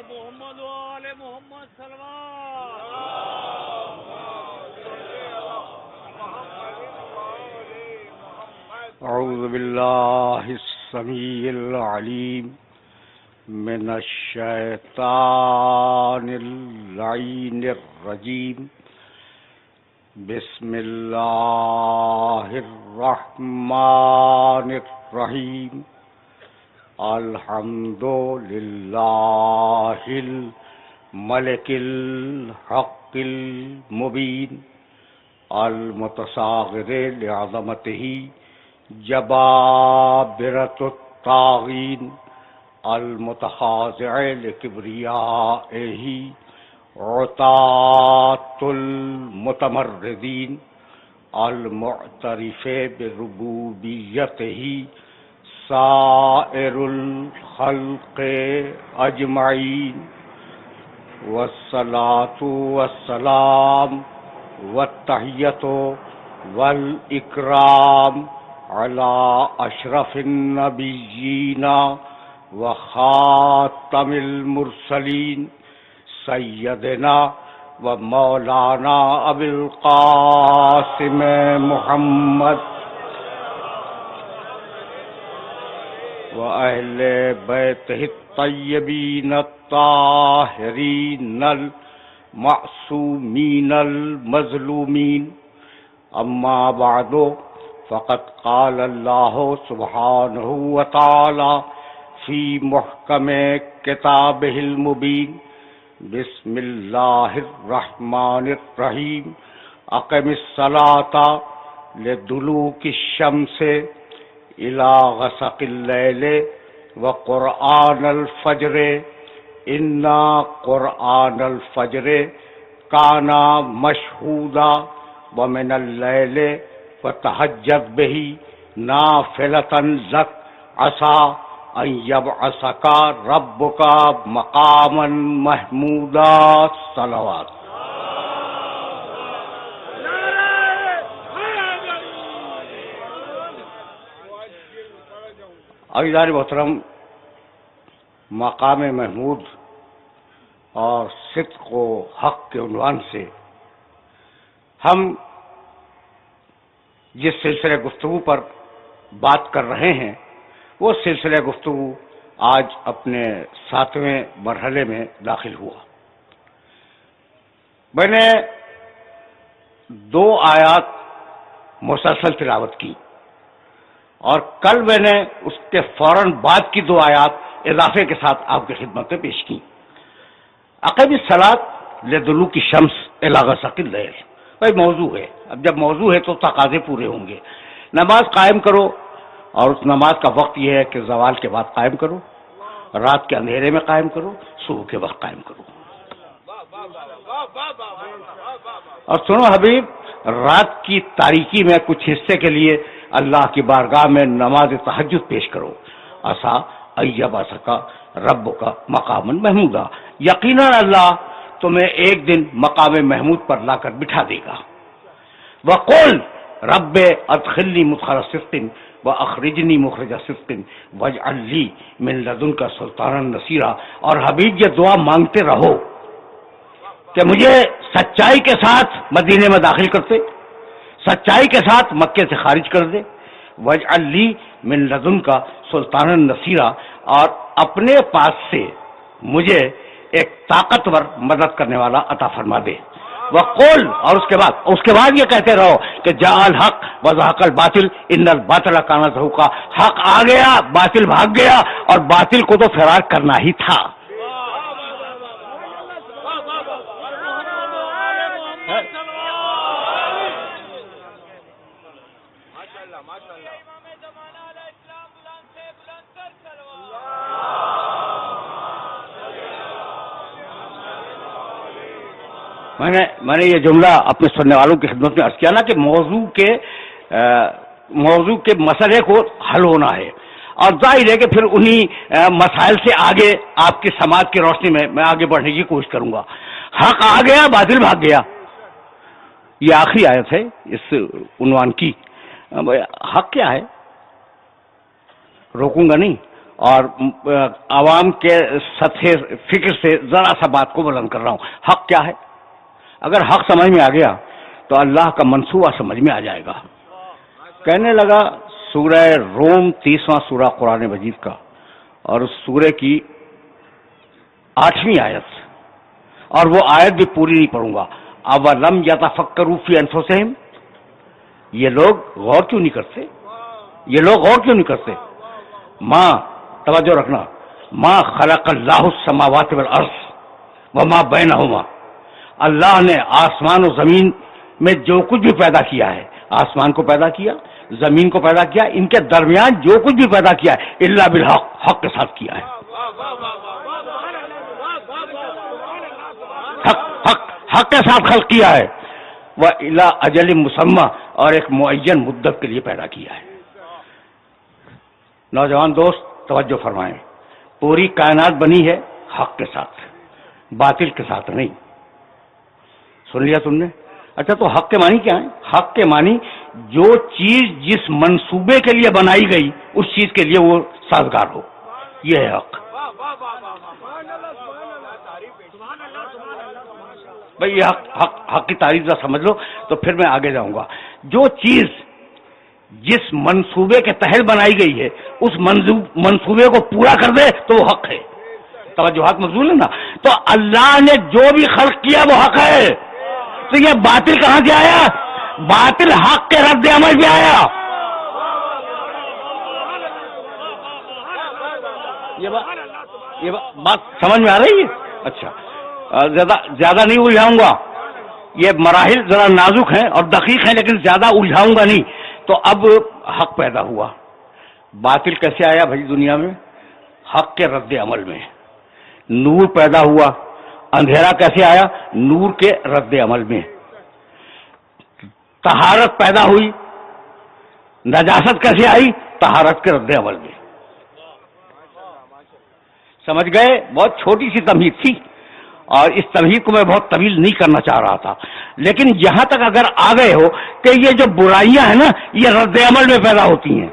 محمد وآل محمد صلوات. اعوذ باللہ السمیع العلیم من الشیطان اللعین الرجیم. بسم اللہ الرحمن الرحیم. الحمد للہ الملک الحق المبین المتصاغر لعظمتہ جبابرۃ الطاغین المتخاضع لکبریائہ عتاۃ المتمردین المعترف بربوبیتہ سائر الخلق اجمعین. والصلاة والسلام والتحیۃ والاکرام علی اشرف النبیین وخاتم المرسلین سیدنا و مولانا ابی القاسم محمد وأهل بيته الطيبين الطاهرين المعصومين المظلومين. أما بعد فقد قال الله سبحانه وتعالى في محكم كتابه المبين. بسم الله الرحمن الرحيم. أقم الصلاة لدلوك الشمس إلى غسق الليل وقرآن الفجر إنا قرآن الفجر كان مشهودا ومن الليل فتهجد به نافلة لك عسى أن يبعثك ربك مقاما محمودا. صلوات. عزیزان محترم، مقام محمود اور صدق و حق کے عنوان سے ہم جس سلسلہ گفتگو پر بات کر رہے ہیں وہ سلسلہ گفتگو آج اپنے 7ویں مرحلے میں داخل ہوا. میں نے 2 آیات مسلسل تلاوت کی اور کل میں نے اس کے فوراً بعد کی 2 آیات اضافے کے ساتھ آپ کی خدمت میں پیش کی. اقم الصلاۃ لدلوک الشمس الی غسق اللیل. بھائی موضوع ہے، اب جب موضوع ہے تو تقاضے پورے ہوں گے. نماز قائم کرو، اور اس نماز کا وقت یہ ہے کہ زوال کے بعد قائم کرو، رات کے اندھیرے میں قائم کرو، صبح کے وقت قائم کرو. اور سنو حبیب، رات کی تاریکی میں کچھ حصے کے لیے اللہ کی بارگاہ میں نماز تہجد پیش کرو. عسیٰ ان یبعثک ربک مقاما محمودا. یقیناً اللہ تمہیں ایک دن مقام محمود پر لا کر بٹھا دے گا. وقل رب ادخلنی مدخل صدق واخرجنی مخرج صدق واجعل لی من لدنک سلطانا نصیرا. اور حبیب یہ دعا مانگتے رہو کہ مجھے سچائی کے ساتھ مدینے میں داخل کرتے، سچائی کے ساتھ مکے سے خارج کر دے. واجعل لی من لدنک سلطانا نصیرا. اور اپنے پاس سے مجھے ایک طاقتور مدد کرنے والا عطا فرما دے. وقول، اور اس کے بعد یہ کہتے رہو کہ جاء الحق وزهق الباطل ان الباطل کان زهوقا. حق آ گیا، باطل بھاگ گیا، اور باطل کو تو فرار کرنا ہی تھا. میں نے یہ جملہ اپنے سننے والوں کی خدمت میں عرض کیا نا کہ موضوع کے مسئلے کو حل ہونا ہے، اور ظاہر ہے کہ پھر انہی مسائل سے آگے آپ کی سماعت کی روشنی میں آگے بڑھنے کی کوشش کروں گا. حق آ گیا، باطل بھاگ گیا. یہ آخری آیت ہے اس عنوان کی. حق کیا ہے؟ روکوں گا نہیں، اور عوام کے سطح فکر سے ذرا سا بات کو بلند کر رہا ہوں. حق کیا ہے؟ اگر حق سمجھ میں آ گیا تو اللہ کا منصوبہ سمجھ میں آ جائے گا. کہنے لگا سورہ روم 30واں سورہ قرآن مجید کا، اور اس سورہ کی 8ویں آیت، اور وہ آیت بھی پوری نہیں پڑھوں گا. اولم یتفکروا فی انفسہم، یہ لوگ غور کیوں نہیں کرتے؟ یہ لوگ غور کیوں نہیں کرتے؟ ماں، توجہ رکھنا، ماں خلق اللہ السماوات والارض وما بینہما، اللہ نے آسمان و زمین میں جو کچھ بھی پیدا کیا ہے، آسمان کو پیدا کیا، زمین کو پیدا کیا، ان کے درمیان جو کچھ بھی پیدا کیا ہے الا بالحق، حق کے ساتھ کیا ہے. حق کے ساتھ خلق کیا ہے. وہ الی اجل مسمى، اور ایک معین مدت کے لیے پیدا کیا ہے. نوجوان دوست توجہ فرمائیں، پوری کائنات بنی ہے حق کے ساتھ، باطل کے ساتھ نہیں. سن لیا تم نے؟ اچھا، تو حق کے معنی کیا ہے؟ حق کے معنی جو چیز جس منصوبے کے لیے بنائی گئی اس چیز کے لیے وہ سازگار ہو، یہ ہے حق. بھائی یہ حق کی تعریف ذرا سمجھ لو تو پھر میں آگے جاؤں گا. جو چیز جس منصوبے کے تحت بنائی گئی ہے اس منصوبے کو پورا کر دے تو وہ حق ہے. توجہات مبذول ہے نا؟ تو اللہ نے جو بھی خلق کیا وہ حق ہے. تو یہ باطل کہاں سے آیا؟ باطل حق کے رد عمل سے آیا. یہ بات سمجھ میں آ رہی ہے؟ اچھا، زیادہ نہیں الجھاؤں گا، یہ مراحل ذرا نازک ہیں اور دقیق ہیں لیکن زیادہ الجھاؤں گا نہیں. تو اب حق پیدا ہوا. باطل کیسے آیا بھائی دنیا میں؟ حق کے رد عمل میں. نور پیدا ہوا. اندھیرا کیسے آیا؟ نور کے رد عمل میں. طہارت پیدا ہوئی. نجاست کیسے آئی؟ طہارت کے رد عمل میں. سمجھ گئے؟ بہت چھوٹی سی تمہید تھی اور اس تمہید کو میں بہت طویل نہیں کرنا چاہ رہا تھا، لیکن یہاں تک اگر آ گئے ہو کہ یہ جو برائیاں ہیں نا یہ رد عمل میں پیدا ہوتی ہیں.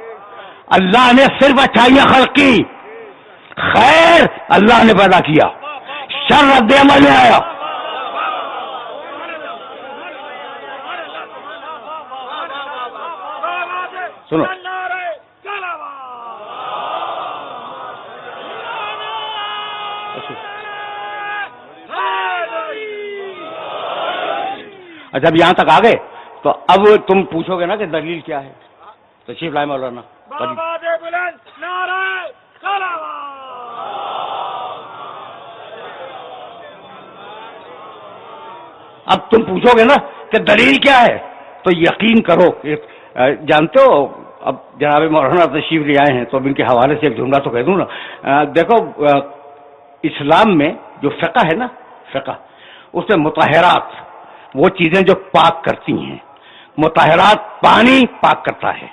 اللہ نے صرف اچھائیاں خلق کی، خیر اللہ نے پیدا کیا، شر رد عمل میں آیا. سنو، اچھا اب یہاں تک آ گئے تو اب تم پوچھو گے نا کہ دلیل کیا ہے. تشریف لائے مولانا. اب تم پوچھو گے نا کہ دلیل کیا ہے تو یقین کرو. جانتے ہو اب جناب مولانا تشریف لے آئے ہیں تو اب ان کے حوالے سے ایک جملہ تو کہہ دوں نا. دیکھو اسلام میں جو فقہ ہے نا، فقہ اس میں مطہرات وہ چیزیں جو پاک کرتی ہیں. مطہرات پانی پاک کرتا ہے.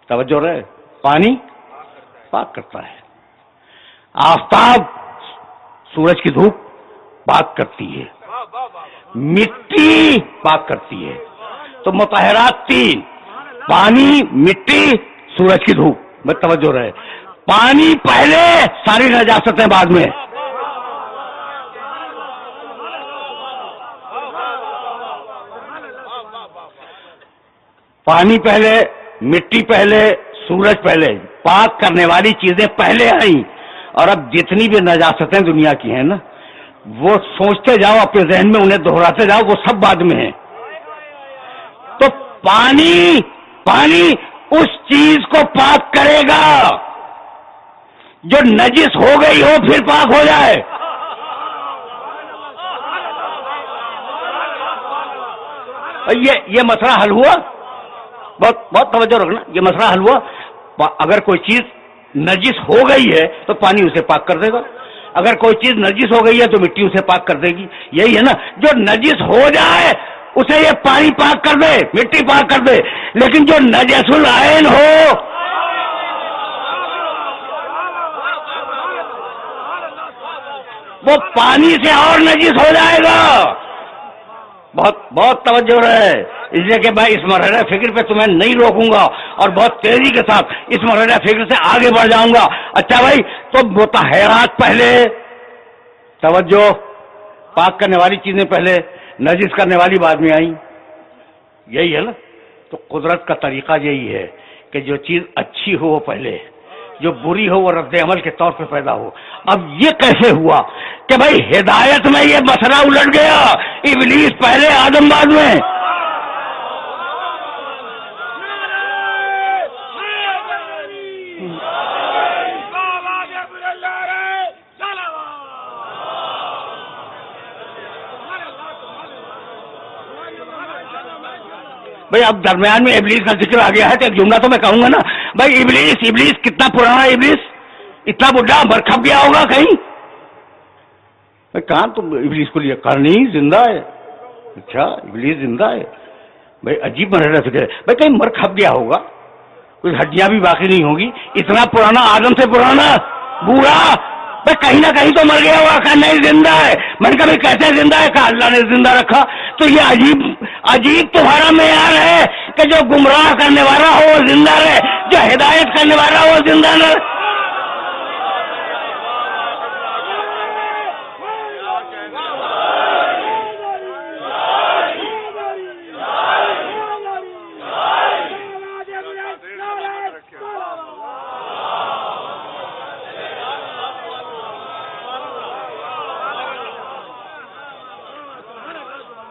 توجہ رہے، پانی پاک کرتا ہے. آفتاب سورج کی دھوپ پاک کرتی ہے. مٹی پاک کرتی ہے. تو مطہرات تین: پانی، مٹی، سورج کی دھوپ. میں توجہ رہے، پانی پہلے، ساری نجاستیں بعد میں. پانی پہلے، مٹی پہلے، سورج پہلے. پاک کرنے والی چیزیں پہلے آئیں. اور اب جتنی بھی نجاستیں دنیا کی ہیں نا وہ سوچتے جاؤ اپنے ذہن میں، انہیں دہراتے جاؤ، وہ سب بعد میں ہیں. تو پانی اس چیز کو پاک کرے گا جو نجس ہو گئی ہو پھر پاک ہو جائے. یہ مسئلہ حل ہوا. بہت توجہ رکھنا، یہ مسئلہ حل ہوا. اگر کوئی چیز نجس ہو گئی ہے تو پانی اسے پاک کر دے گا. اگر کوئی چیز نجس ہو گئی ہے تو مٹی اسے پاک کر دے گی. یہی ہے نا، جو نجس ہو جائے اسے یہ پانی پاک کر دے، مٹی پاک کر دے. لیکن جو نجس العین ہو وہ پانی سے اور نجس ہو جائے گا. بہت بہت توجہ رہے، اس لیے کہ میں اس مرحلہ فکر پہ تمہیں نہیں روکوں گا اور بہت تیزی کے ساتھ اس مرحلہ فکر سے آگے بڑھ جاؤں گا۔ اچھا بھائی، تو مطہرات پہلے، توجہ، پاک کرنے والی چیزیں پہلے، نجس کرنے والی بعد میں آئیں، یہی ہے نا؟ تو قدرت کا طریقہ یہی ہے کہ جو چیز اچھی ہو وہ پہلے، جو بری ہو وہ رد عمل کے طور پہ پیدا ہو۔ اب یہ کیسے ہوا کہ بھائی ہدایت میں یہ مسئلہ الٹ گیا، ابلیس پہلے آدم بعد میں؟ بھائی اب درمیان میں ابلیس کا ذکر آ گیا ہے تو ایک جملہ تو میں کہوں گا نا بھائی، ابلیس کتنا پرانا ہے؟ ابلیس اتنا بڈھا برکھپ گیا ہوگا کہیں؟ کہاں تم ابلیس کو لیا؟ کرنی زندہ ہے۔ اچھا ابلیس زندہ ہے، بھائی عجیب مرحلہ فکر ہے۔ بھائی کہیں مر کھپ گیا ہوگا، کچھ ہڈیاں بھی باقی نہیں ہوگی، اتنا پرانا، آدم سے پرانا، بوڑھا، بھائی کہیں نہ کہیں تو مر گیا ہوگا۔ کہا نہیں زندہ ہے۔ میں نے کہا بھائی کیسے زندہ ہے؟ کہا اللہ نے زندہ رکھا۔ تو یہ عجیب تمہارا معیار ہے کہ جو گمراہ کرنے والا ہو وہ زندہ رہے، جو ہدایت کرنے والا ہو وہ زندہ نہ رہے۔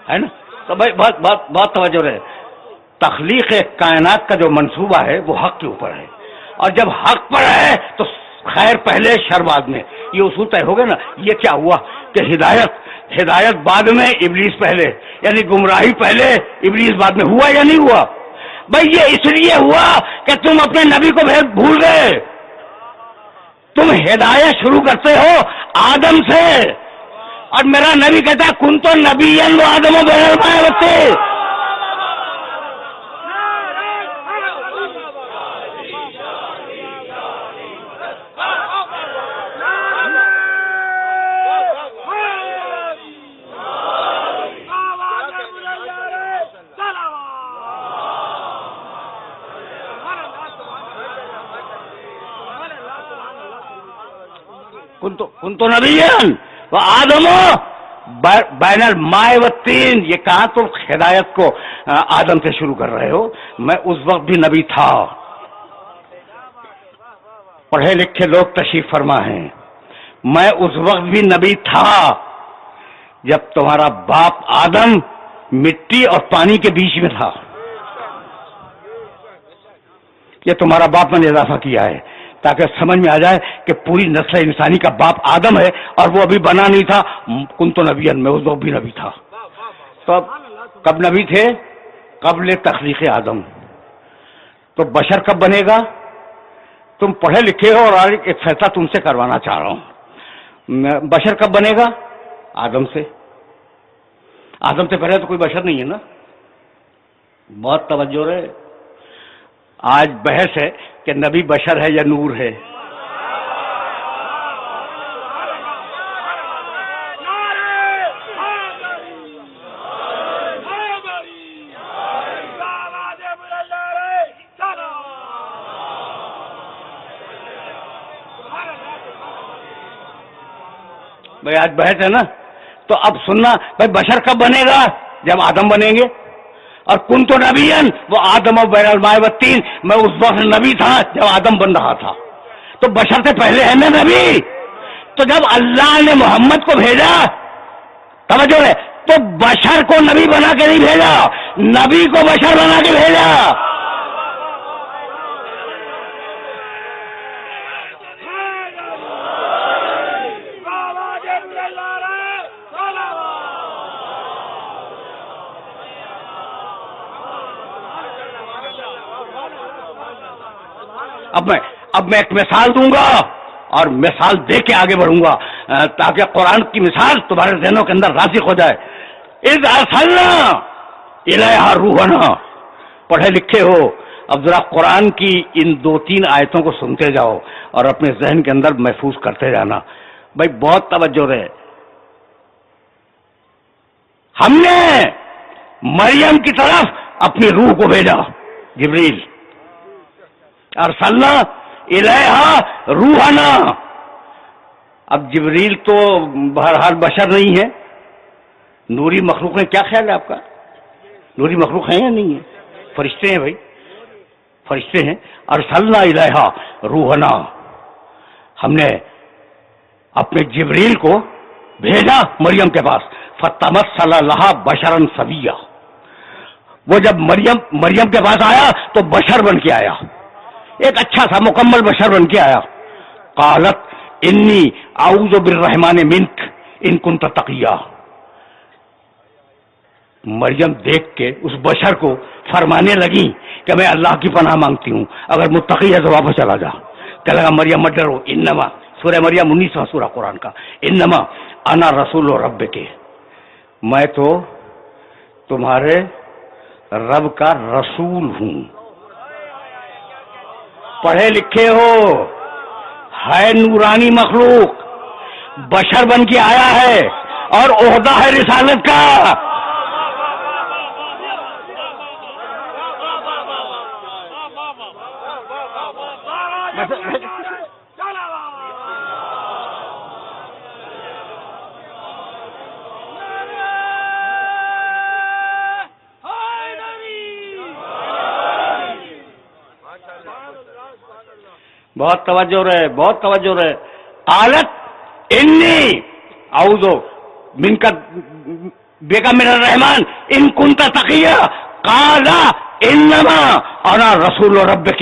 ہے نا؟ تو بھائی بہت توجہ رہے، تخلیق کائنات کا جو منصوبہ ہے وہ حق کے اوپر ہے، اور جب حق پر ہے تو خیر پہلے شر بعد میں، یہ اصول طے ہو گیا نا۔ یہ کیا ہوا کہ ہدایت بعد میں، ابلیس پہلے، یعنی گمراہی پہلے، ابلیس بعد میں، ہوا یا نہیں ہوا؟ بھائی یہ اس لیے ہوا کہ تم اپنے نبی کو بھول گئے۔ تم ہدایت شروع کرتے ہو آدم سے، اور میرا نبی کہتا ہے کن تو نبی و آدم و بین الماء والطین۔ کن تو نبی وہ آدم بین الماء والطین۔ یہ کہاں تم ہدایت کو آدم سے شروع کر رہے ہو؟ میں اس وقت بھی نبی تھا، پڑھے لکھے لوگ تشریف فرما ہیں، میں اس وقت بھی نبی تھا جب تمہارا باپ آدم مٹی اور پانی کے بیچ میں تھا۔ یہ تمہارا باپ میں نے اضافہ کیا ہے تاکہ سمجھ میں آ جائے کہ پوری نسل انسانی کا باپ آدم ہے، اور وہ ابھی بنا نہیں تھا۔ کن تو نبی، میں اس وقت بھی نبی تھا۔ تو کب نبی تھے؟ قبل تخلیق آدم۔ تو بشر کب بنے گا؟ تم پڑھے لکھے ہو اور ایک فیصلہ تم سے کروانا چاہ رہا ہوں، بشر کب بنے گا؟ آدم سے۔ آدم سے پہلے تو کوئی بشر نہیں ہے نا۔ بہت توجہ رہے، آج بحث ہے کہ نبی بشر ہے یا نور ہے۔ بھائی آج بحث ہے نا، تو اب سننا بھائی بشر کب بنے گا؟ جب آدم بنیں گے۔ اور کن تو نبی، وہ آدم و بین الماء والطین، میں اس وقت نبی تھا جب آدم بن رہا تھا۔ تو بشر سے پہلے ہے نا نبی۔ تو جب اللہ نے محمد کو بھیجا، توجہ ہے، تو بشر کو نبی بنا کے نہیں بھیجا، نبی کو بشر بنا کے بھیجا۔ اب میں ایک مثال دوں گا اور مثال دے کے آگے بڑھوں گا تاکہ قرآن کی مثال تمہارے ذہنوں کے اندر راسخ ہو جائے۔ اذ ارسلنا الیہا روحنا، پڑھے لکھے ہو، اب ذرا قرآن کی ان 2-3 آیتوں کو سنتے جاؤ اور اپنے ذہن کے اندر محفوظ کرتے جانا۔ بھائی بہت توجہ رہے، ہم نے مریم کی طرف اپنی روح کو بھیجا جبریل، ارسلنا الیہا روحنا۔ اب جبریل تو بہرحال بشر نہیں ہے، نوری مخلوق ہے۔ کیا خیال ہے آپ کا؟ نوری مخلوق ہیں یا نہیں ہے؟ فرشتے ہیں بھائی، فرشتے ہیں۔ ارسلنا الیہا روحنا، ہم نے اپنے جبریل کو بھیجا مریم کے پاس۔ فتمثل لہا بشرا سویا، وہ جب مریم کے پاس آیا تو بشر بن کے آیا، ایک اچھا سا مکمل بشر بن کے آیا۔ قالت انی اعوذ بالرحمن منک ان کنت تقیا، مریم دیکھ کے اس بشر کو فرمانے لگی کہ میں اللہ کی پناہ مانگتی ہوں، اگر متقی ہے تو واپس چلا جا۔ کہنے لگا مریم مت ڈرو، انما، سورہ مریم 19واں سورہ قرآن کا، انما انا رسول رب کے، میں تو تمہارے رب کا رسول ہوں۔ پڑھے لکھے ہو، ہے نورانی مخلوق، بشر بن کے آیا ہے اور عہدہ ہے رسالت کا۔ بہت توجہ رہے، بہت توجہ رہے۔ قالت انی اعوذ منک بک من الرحمن ان کنت تقیا، قال انما انا رسول ربک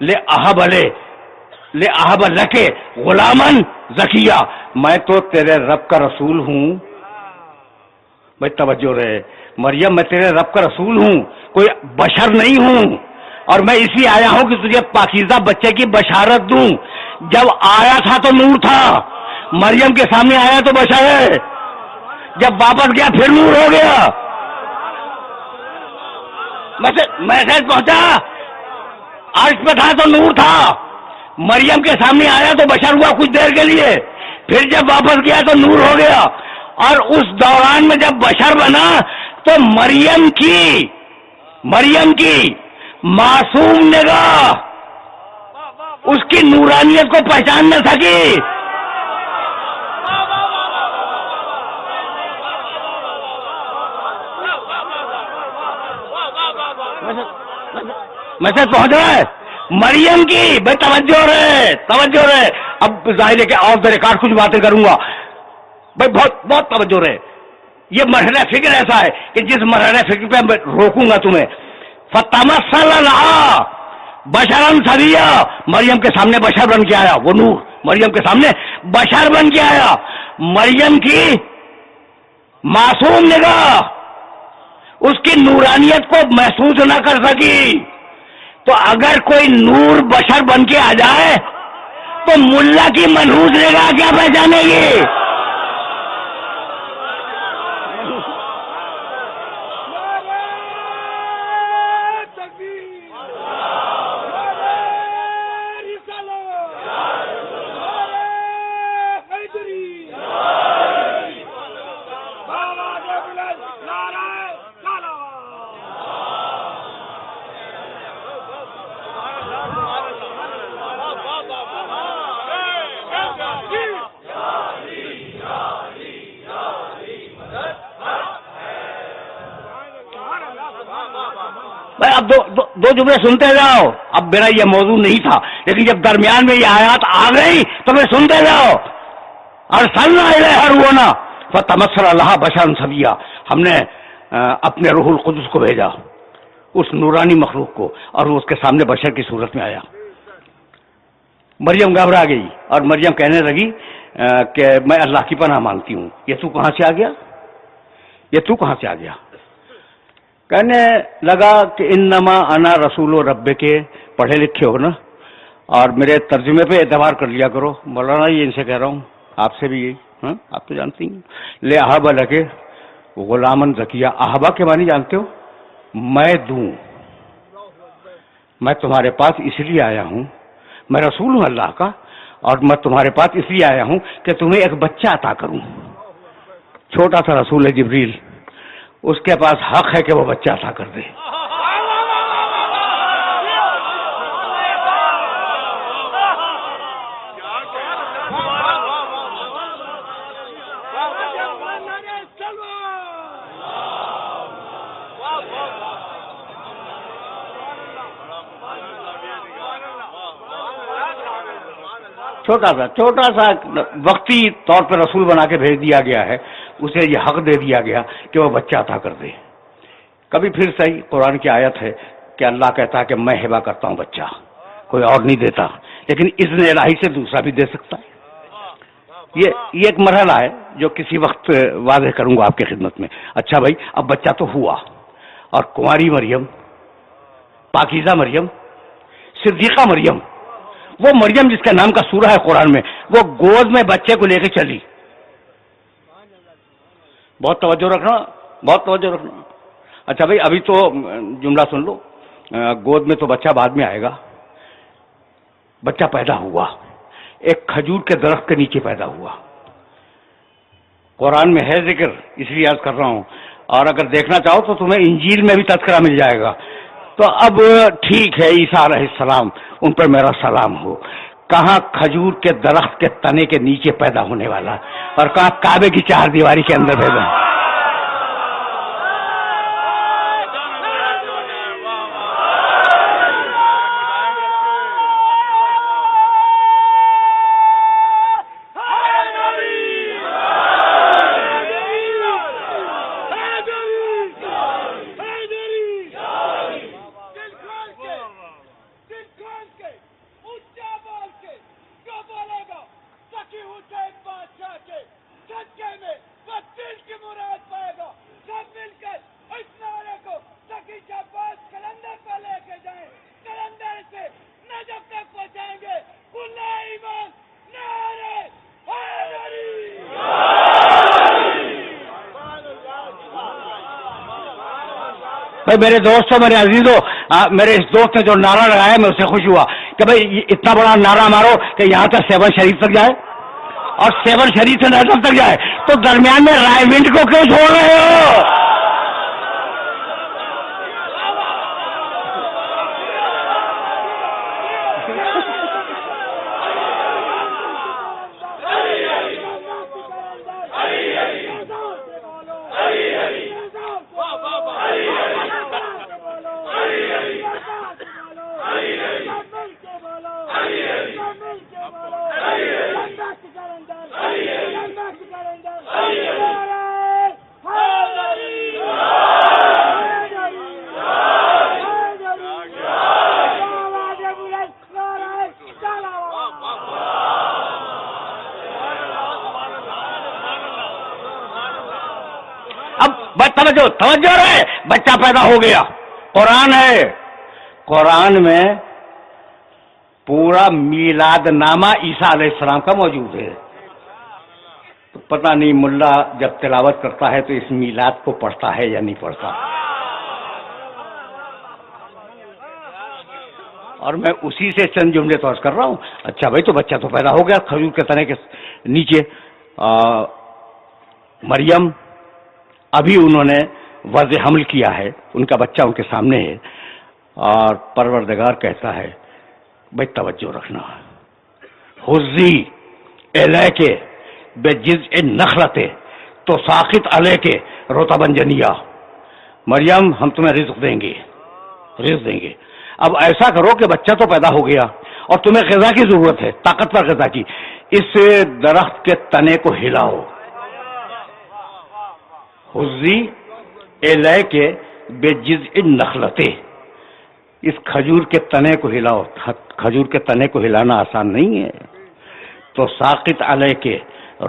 لأہب لک غلاما زکیا، میں تو تیرے رب کا رسول ہوں۔ بھائی توجہ رہے، مریم میں تیرے رب کا رسول ہوں، کوئی بشر نہیں ہوں، اور میں اسی آیا ہوں کہ تجھے پاکیزہ بچے کی بشارت دوں۔ جب آیا تھا تو نور تھا، مریم کے سامنے آیا تو بشر ہے، جب واپس گیا پھر نور ہو گیا۔ میسج پہنچا، عرش پہ تھا تو نور تھا، مریم کے سامنے آیا تو بشر ہوا کچھ دیر کے لیے، پھر جب واپس گیا تو نور ہو گیا۔ اور اس دوران میں جب بشر بنا تو مریم کی معصوم نگاہ اس کی نورانیت کو پہچان نہ سکی۔ میسج پہنچ رہا ہے مریم کی، بھائی توجہ رہے۔ اب ظاہر ہے کہ آف دا ریکارڈ کچھ باتیں کروں گا، بھائی بہت بہت توجہ رہے۔ یہ مرحلہ فکر ایسا ہے کہ جس مرحلہ فکر پہ میں روکوں گا تمہیں۔ فتمثل لہا بشرا سویا، مریم کے سامنے بشر بن کے آیا، وہ نور مریم کے سامنے بشر بن کے آیا۔ مریم کی معصوم نگاہ اس کی نورانیت کو محسوس نہ کر سکی۔ تو اگر کوئی نور بشر بن کے آ جائے تو ملا کی منحوس نگاہ کیا پہچانے گی؟ بھائی اب دو جملے سنتے جاؤ، اب میرا یہ موضوع نہیں تھا، لیکن جب درمیان میں یہ آیات آ گئی تو میں سنتے جاؤ۔ ارسلنا الیہا روحنا فتمثل لہا بشرا سویا، ہم نے اپنے روح القدس کو بھیجا اس نورانی مخلوق کو، اور وہ اس کے سامنے بشر کی صورت میں آیا۔ مریم گھبرا گئی اور مریم کہنے لگی کہ میں اللہ کی پناہ مانگتی ہوں۔ یہ تو کہاں سے آ گیا؟ کہنے لگا کہ انما انا رسول رب کے، پڑھے لکھے ہو نا، اور میرے ترجمے پہ اعتبار کر لیا کرو، مولانا یہ ان سے کہہ رہا ہوں، آپ سے بھی یہی، ہاں آپ تو جانتی ہیں۔ لے اہب لکے غلامن زکیہ، اہبا کے معنی جانتے ہو؟ میں دوں، میں تمہارے پاس اس لیے آیا ہوں، میں رسول ہوں اللہ کا، اور میں تمہارے پاس اس لیے آیا ہوں کہ تمہیں ایک بچہ عطا کروں۔ چھوٹا سا رسول ہے جبریل، اس کے پاس حق ہے کہ وہ بچہ عطا کر دے. چھوٹا سا وقتی طور پر رسول بنا کے بھیج دیا گیا ہے، اسے یہ حق دے دیا گیا کہ وہ بچہ عطا کر دے. کبھی پھر صحیح قرآن کی آیت ہے کہ اللہ کہتا ہے کہ میں ہبہ کرتا ہوں بچہ، کوئی اور نہیں دیتا، لیکن اذن الہی سے دوسرا بھی دے سکتا ہے. یہ ایک مرحلہ ہے جو کسی وقت واضح کروں گا آپ کی خدمت میں. اچھا بھائی، اب بچہ تو ہوا، اور کنواری مریم، پاکیزہ مریم، صدیقہ مریم، وہ مریم جس کا نام کا سورہ ہے قرآن میں، وہ گود میں بچے کو لے کے چلی. بہت توجہ رکھنا، بہت توجہ رکھنا. اچھا بھائی، ابھی تو جملہ سن لو، گود میں تو بچہ بعد میں آئے گا. بچہ پیدا ہوا، ایک کھجور کے درخت کے نیچے پیدا ہوا. قرآن میں ہے ذکر، اس لیے عرض کر رہا ہوں، اور اگر دیکھنا چاہو تو تمہیں انجیل میں بھی تذکرہ مل جائے گا. تو اب ٹھیک ہے، عیسیٰ علیہ السلام، ان پر میرا سلام ہو، کہاں کھجور کے درخت کے تنے کے نیچے پیدا ہونے والا، اور کہاں کعبے کی چار دیواری کے اندر پیدا. بھائی میرے دوستوں، میرے عزیزوں، میرے اس دوست نے جو نعرہ لگایا میں اسے خوش ہوا کہ بھائی اتنا بڑا نعرہ مارو کہ یہاں تک 7 شریف تک جائے، اور 7 شریف سے نجف تک جائے، تو درمیان میں رائے ونڈ کو کیوں چھوڑ رہے ہو؟ توجہ رہے، بچہ پیدا ہو گیا. قرآن ہے، قرآن میں پورا میلاد نامہ عیسیٰ علیہ السلام کا موجود ہے. تو پتہ نہیں ملا جب تلاوت کرتا ہے تو اس میلاد کو پڑھتا ہے یا نہیں پڑھتا. اور میں اسی سے چند جملے تو عرض کر رہا ہوں. اچھا بھائی، تو بچہ تو پیدا ہو گیا کھجور کے تنے کے نیچے. مریم ابھی انہوں نے وضع حمل کیا ہے، ان کا بچہ ان کے سامنے ہے، اور پروردگار کہتا ہے بھائی توجہ رکھنا، حزی الیک بجذع النخلۃ تساقط علیک رطبا جنیا. مریم ہم تمہیں رزق دیں گے، رزق دیں گے. اب ایسا کرو کہ بچہ تو پیدا ہو گیا اور تمہیں غذا کی ضرورت ہے، طاقتور غذا کی، اس درخت کے تنے کو ہلاؤ. حزی الیک بجذع النخلۃ، اس کھجور کے تنے کو ہلاؤ. کھجور کے تنے کو ہلانا آسان نہیں ہے. تو ساقط علیک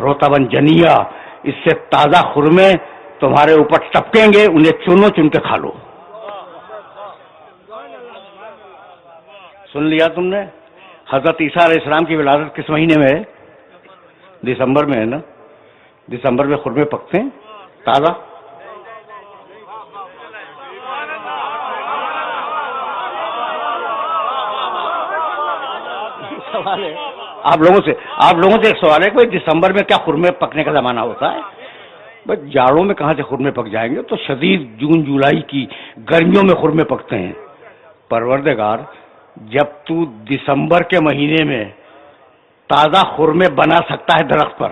رطبا جنیا، اس سے تازہ خرمے تمہارے اوپر ٹپکیں گے، انہیں چنو، چن کے کھا لو. سن لیا تم نے؟ حضرت عیسیٰ علیہ السلام کی ولادت کس مہینے میں ہے؟ دسمبر میں ہے نا. دسمبر میں خرمے پکتے ہیں تازہ. سوال ہے آپ لوگوں سے ایک سوال ہے کہ دسمبر میں کیا خرمے پکنے کا زمانہ ہوتا ہے؟ بس جاڑوں میں کہاں سے خرمے پک جائیں گے؟ تو شدید جون جولائی کی گرمیوں میں خرمے پکتے ہیں۔ پروردگار جب تو دسمبر کے مہینے میں تازہ خرمے بنا سکتا ہے درخت پر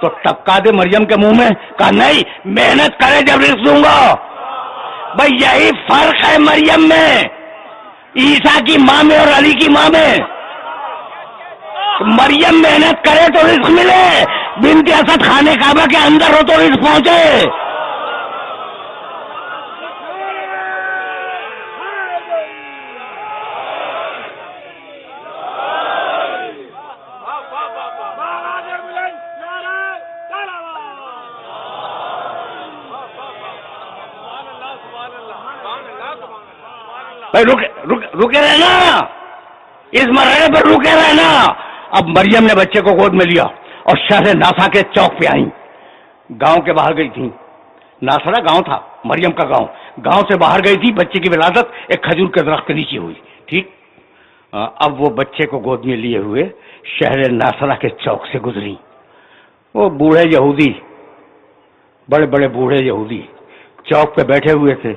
تو ٹپکا دے مریم کے منہ میں، کہا نہیں محنت کرے جب رزق دوں گا۔ بھائی یہی فرق ہے مریم میں، عیسیٰ کی ماں میں اور علی کی ماں میں۔ مریم محنت کرے تو رزق ملے، بنت اسد خانے کعبہ کے اندر ہو تو رزق پہنچے۔ بھائی رکے رہنا، اس مرحلے پر رکے رہنا۔ اب مریم نے بچے کو گود میں لیا اور شہر ناسا کے چوک پہ آئیں۔ گاؤں کے باہر گئی تھی، ناسرا گاؤں تھا، مریم کا گاؤں، گاؤں سے باہر گئی تھی۔ بچے کی ولادت ایک کھجور کے درخت کے نیچے ہوئی، ٹھیک۔ اب وہ بچے کو گود میں لیے ہوئے شہر ناسرا کے چوک سے گزری۔ وہ بوڑھے یہودی، بڑے بڑے بوڑھے یہودی چوک پہ بیٹھے ہوئے تھے۔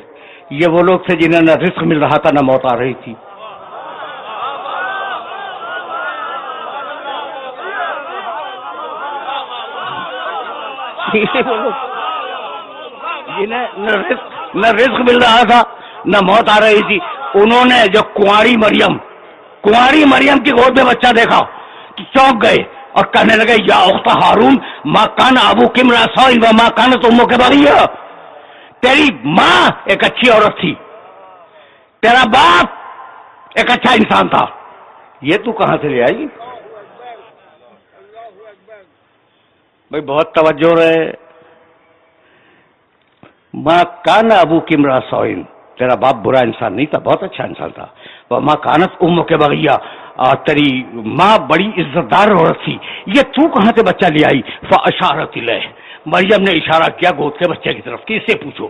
یہ وہ لوگ تھے جنہیں نہ رزق مل رہا تھا نہ موت آ رہی تھی۔ جنہیں نہ رزق مل رہا تھا نہ موت آ رہی تھی، انہوں نے جو کنواری مریم کی گود میں بچہ دیکھا تو چونک گئے اور کہنے لگے یا اخت ہارون ما کان ابوک امرا سوء و ما کانت امک بغیہ، تیری ماں ایک اچھی عورت تھی، تیرا باپ ایک اچھا انسان تھا، یہ تو کہاں سے لے آئی؟ بھائی بہت توجہ رہے۔ ماں کان ابوک امرا سوء، تیرا باپ برا انسان نہیں تھا، بہت اچھا انسان تھا۔ وما کانت امک بغیہ، تیری ماں بڑی عزت دار عورت تھی، یہ تو کہاں سے بچہ لے آئی؟ فاشارت الیہ، مریم نے اشارہ کیا گود کے بچے کی طرف کہ اس سے پوچھو۔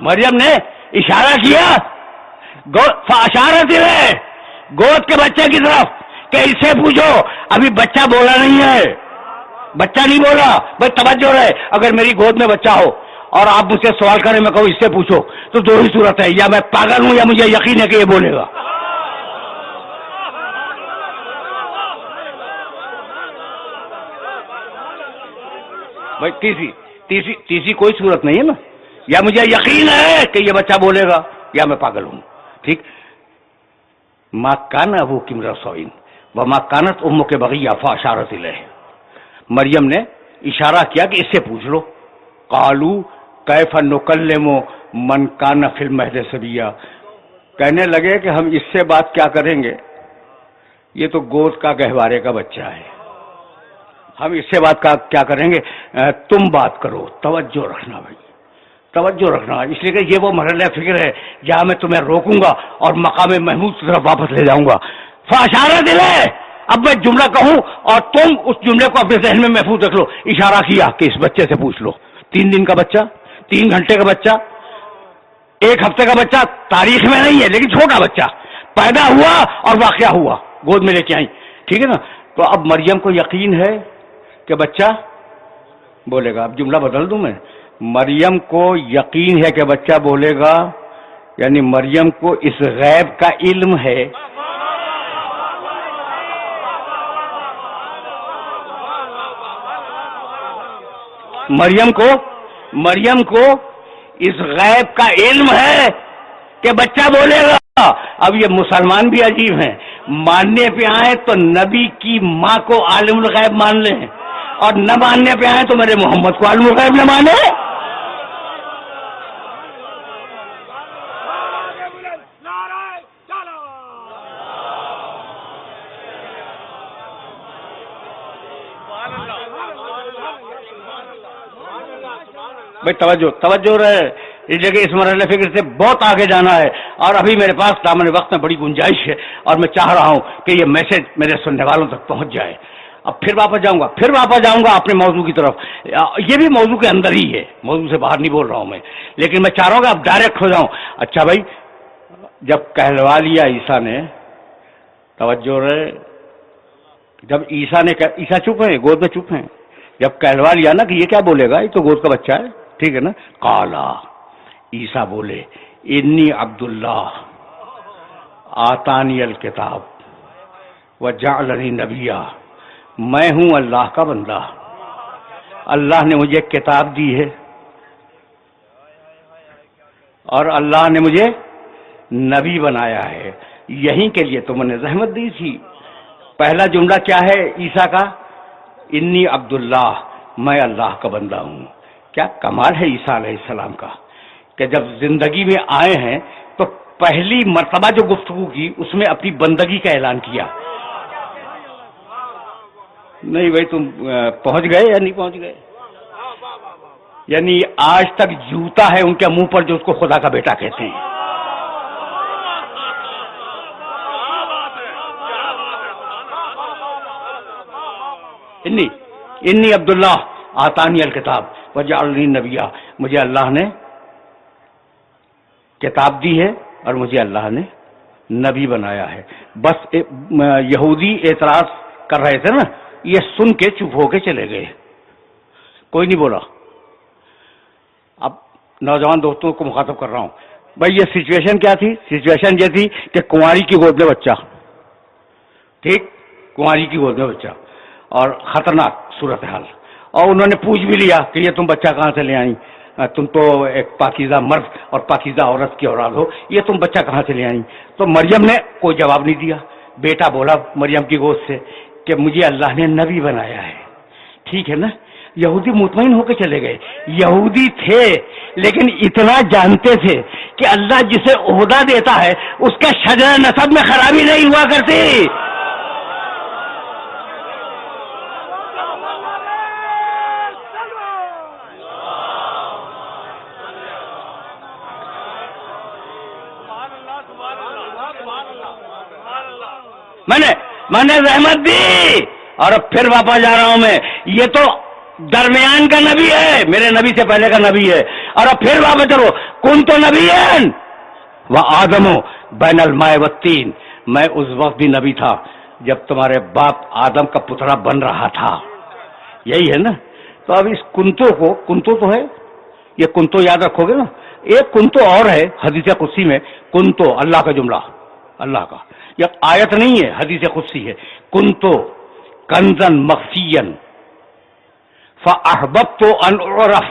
مریم نے اشارہ کیا فاشارت الیہ، گود کے بچے کی طرف کہ اس سے پوچھو۔ ابھی بچہ بولا نہیں ہے، بچہ نہیں بولا۔ بھائی توجہ رہے، اگر میری گود میں بچہ ہو اور آپ مجھ سے سوال کریں، میں کہوں اس سے پوچھو، تو دو ہی صورت ہے، یا میں پاگل ہوں یا مجھے یقین ہے کہ یہ بولے گا۔ بھائی تیسری کوئی صورت نہیں ہے نا، یا مجھے یقین ہے کہ یہ بچہ بولے گا یا میں پاگل ہوں، ٹھیک۔ ما کان ابوک امرا سوء وما کانت امک بغیہ فاشارت الیہ، مریم نے اشارہ کیا کہ اس سے پوچھ لو۔ قالوا کیف نکلم من کان فی المہد صبیا، کہنے لگے کہ ہم اس سے بات کیا کریں گے، یہ تو گود کا گہوارے کا بچہ ہے، ہم اس سے بات کیا کریں گے، تم بات کرو۔ توجہ رکھنا بھائی، توجہ رکھنا، اس لیے کہ یہ وہ مرحلہ فکر ہے جہاں میں تمہیں روکوں گا اور مقام محمود کی طرف واپس لے جاؤں گا۔ فاشارت الیہ، اب میں جملہ کہوں اور تم اس جملے کو اپنے ذہن میں محفوظ رکھ لو۔ اشارہ کیا کہ اس بچے سے پوچھ لو، 3 دن کا بچہ، 3 گھنٹے کا بچہ، 1 ہفتے کا بچہ، تاریخ میں نہیں ہے لیکن چھوٹا بچہ پیدا ہوا اور واقعہ ہوا، گود میں لے کے آئی، ٹھیک ہے نا۔ تو اب مریم کو یقین ہے کہ بچہ بولے گا۔ اب جملہ بدل دوں میں، مریم کو یقین ہے کہ بچہ بولے گا، یعنی مریم کو اس غیب کا علم ہے۔ مریم کو اس غیب کا علم ہے کہ بچہ بولے گا۔ اب یہ مسلمان بھی عجیب ہیں، ماننے پہ آئے تو نبی کی ماں کو عالم الغیب مان لیں، اور نہ ماننے پہ آئے تو میرے محمد کو عالم الغیب نہ مانے۔ بھائی توجہ رہے، اس جگہ اس مرحلے فکر سے بہت آگے جانا ہے، اور ابھی میرے پاس دامن وقت میں بڑی گنجائش ہے، اور میں چاہ رہا ہوں کہ یہ میسج میرے سننے والوں تک پہنچ جائے۔ اب پھر واپس جاؤں گا اپنے موضوع کی طرف. یہ بھی موضوع کے اندر ہی ہے, موضوع سے باہر نہیں بول رہا ہوں میں, لیکن میں چاہ رہا ہوں کہ اب ڈائریکٹ ہو جاؤں. اچھا بھائی, جب کہلوا لیا عیسیٰ نے, توجہ رہے, جب عیسیٰ چپ ہیں, گود میں چپ ہیں, جب کہلوا لیا نا کہ یہ کیا بولے گا, یہ تو گود کا بچہ ہے, ٹھیک ہے نا. قالا, عیسیٰ بولے, انی عبداللہ آتانی الکتاب وجعلنی نبیا, میں ہوں اللہ کا بندہ, اللہ نے مجھے کتاب دی ہے اور اللہ نے مجھے نبی بنایا ہے. یہیں کے لیے تو میں نے زحمت دی تھی. پہلا جملہ کیا ہے عیسیٰ کا, انی عبداللہ, میں اللہ کا بندہ ہوں. کیا کمال ہے عیسیٰ علیہ السلام کا کہ جب زندگی میں آئے ہیں تو پہلی مرتبہ جو گفتگو کی اس میں اپنی بندگی کا اعلان کیا. نہیں بھائی, تم پہنچ گئے یا نہیں پہنچ گئے؟ یعنی آج تک جوتا ہے ان کے منہ پر جو اس کو خدا کا بیٹا کہتے ہیں. انی عبداللہ آتانی الکتاب وجعلنی نبیا, مجھے اللہ نے کتاب دی ہے اور مجھے اللہ نے نبی بنایا ہے. بس یہودی اعتراض کر رہے تھے نا, یہ سن کے چپ ہو کے چلے گئے, کوئی نہیں بولا. اب نوجوان دوستوں کو مخاطب کر رہا ہوں, بھائی یہ سچویشن کیا تھی؟ سچویشن یہ تھی کہ کنواری کی گود میں بچہ, ٹھیک, کنواری کی گود میں بچہ, اور خطرناک صورتحال, اور انہوں نے پوچھ بھی لیا کہ یہ تم بچہ کہاں سے لے آئی, تم تو ایک پاکیزہ مرد اور پاکیزہ عورت کی اولاد ہو, یہ تم بچہ کہاں سے لے آئی؟ تو مریم نے کوئی جواب نہیں دیا. بیٹا بولا مریم کی گود سے کہ مجھے اللہ نے نبی بنایا ہے. ٹھیک ہے نا, یہودی مطمئن ہو کے چلے گئے. یہودی تھے لیکن اتنا جانتے تھے کہ اللہ جسے عہدہ دیتا ہے اس کا شجرہ نسب میں خرابی نہیں ہوا کرتی. میں نے رحمت دی اور اب پھر واپس جا رہا ہوں میں. یہ تو درمیان کا نبی ہے, میرے نبی سے پہلے کا نبی ہے, اور اب پھر واپس چلو. کن تو نبی وہ آدم بین الماء والطین, میں اس وقت بھی نبی تھا جب تمہارے باپ آدم کا پترا بن رہا تھا. یہی ہے نا. تو اب اس کنتو کو, کنتو تو ہے, یہ کنتو یاد رکھو گے نا. ایک کنتو اور ہے حدیث قدسی میں, کنتو اللہ کا جملہ, اللہ کا, یہ آیت نہیں ہے, حدیث قدسی ہے. کنتو کنزن مخفین فاحببت ان اعرف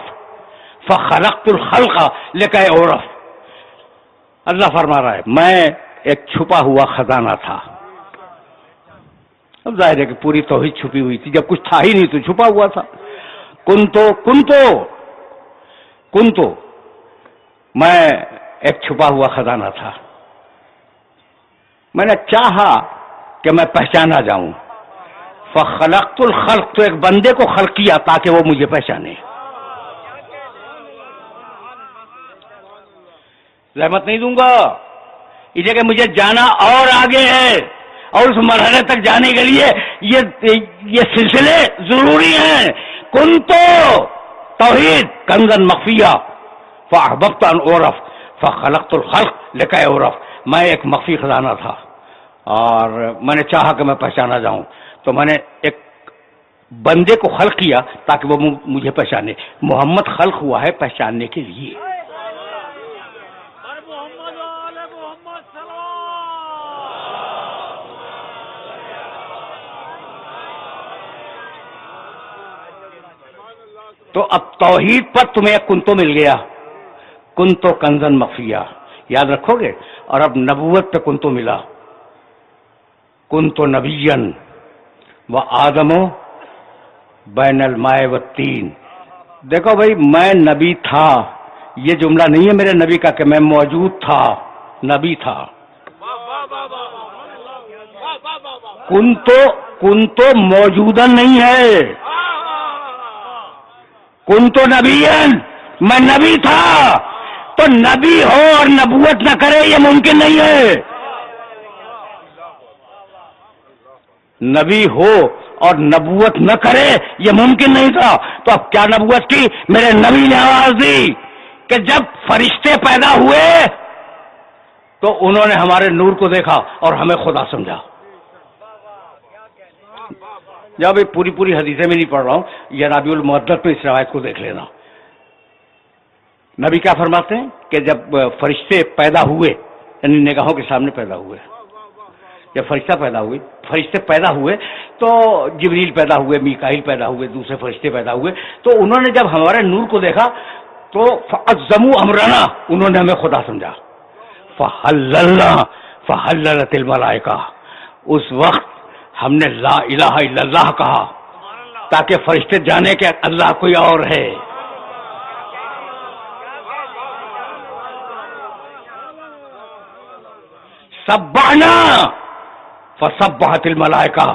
فخلقت الخلق لکي اعرف. اللہ فرما رہا ہے میں ایک چھپا ہوا خزانہ تھا. اب ظاہر ہے کہ پوری توحید چھپی ہوئی تھی, جب کچھ تھا ہی نہیں تو چھپا ہوا تھا. کنتو میں ایک چھپا ہوا خزانہ تھا. میں نے چاہا کہ میں پہچانا جاؤں. فخلقت الخلق, تو ایک بندے کو خلق کیا تاکہ وہ مجھے پہچانے. رحمت نہیں دوں گا, اس لیے کہ مجھے جانا اور آگے ہے, اور اس مرحلے تک جانے کے لیے یہ سلسلے ضروری ہیں. کنتو توحید کنزن مخفیہ فاحببت ان اعرف فخلقت الخلق لکي اعرف. میں ایک مخفی خزانہ تھا اور میں نے چاہا کہ میں پہچانا جاؤں, تو میں نے ایک بندے کو خلق کیا تاکہ وہ مجھے پہچانے. محمد خلق ہوا ہے پہچاننے کے لیے. تو اب توحید پر تمہیں ایک کنتو مل گیا, کنتو کنزن مخفیہ, یاد رکھو گے. اور اب نبوت پہ کنتو ملا, کنتو نبیًا و آدم بین الماء والطین. دیکھو بھائی, میں نبی تھا, یہ جملہ نہیں ہے میرے نبی کا کہ میں موجود تھا, نبی تھا. کنتو موجودہ نہیں ہے, کنتو نبیًا, میں نبی تھا. تو نبی ہو اور نبوت نہ کرے یہ ممکن نہیں ہے. نبی ہو اور نبوت نہ کرے یہ ممکن نہیں تھا. تو اب کیا نبوت کی؟ میرے نبی نے آواز دی کہ جب فرشتے پیدا ہوئے تو انہوں نے ہمارے نور کو دیکھا اور ہمیں خدا سمجھا. جب پوری حدیثیں میں نہیں پڑھ رہا ہوں، یہ رابع المعدت پہ اس روایت کو دیکھ لینا. نبی کیا فرماتے ہیں کہ جب فرشتے پیدا ہوئے، یعنی نگاہوں کے سامنے پیدا ہوئے، جب فرشتے پیدا ہوئے تو جبریل پیدا ہوئے، میکائیل پیدا ہوئے، دوسرے فرشتے پیدا ہوئے، تو انہوں نے جب ہمارے نور کو دیکھا تو فعظموا امرنا، انہوں نے ہمیں خدا سمجھا. فحللت الملائکہ، اس وقت ہم نے لا الہ الا اللہ کہا تاکہ فرشتے جانے کہ اللہ کوئی اور ہے. سبحنا فسبحت الملائکہ،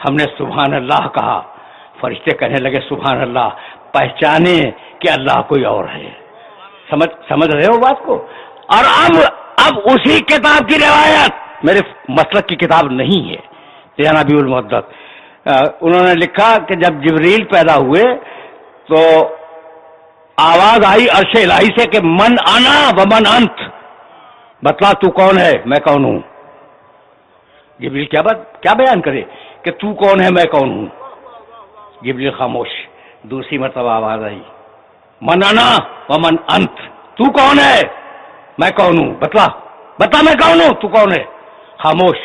ہم نے سبحان اللہ کہا، فرشتے کہنے لگے سبحان اللہ، پہچانے کہ اللہ کوئی اور ہے. سمجھ رہے ہو بات کو؟ اور اب اسی کتاب کی روایت، میرے مسلک کی کتاب نہیں ہے، یہ نبی المعدت، انہوں نے لکھا کہ جب جبریل پیدا ہوئے تو آواز آئی عرش الہی سے کہ من انا ومن انت، بتلا تو کون ہے میں کون ہوں. جبریل کیا بیان کرے کہ تو کون ہے میں کون ہوں. جبریل خاموش. دوسری مرتبہ آواز آئی من انا ومن انت، تو کون ہے میں کون ہوں، بتلا میں کون ہوں، تو کون ہے. خاموش.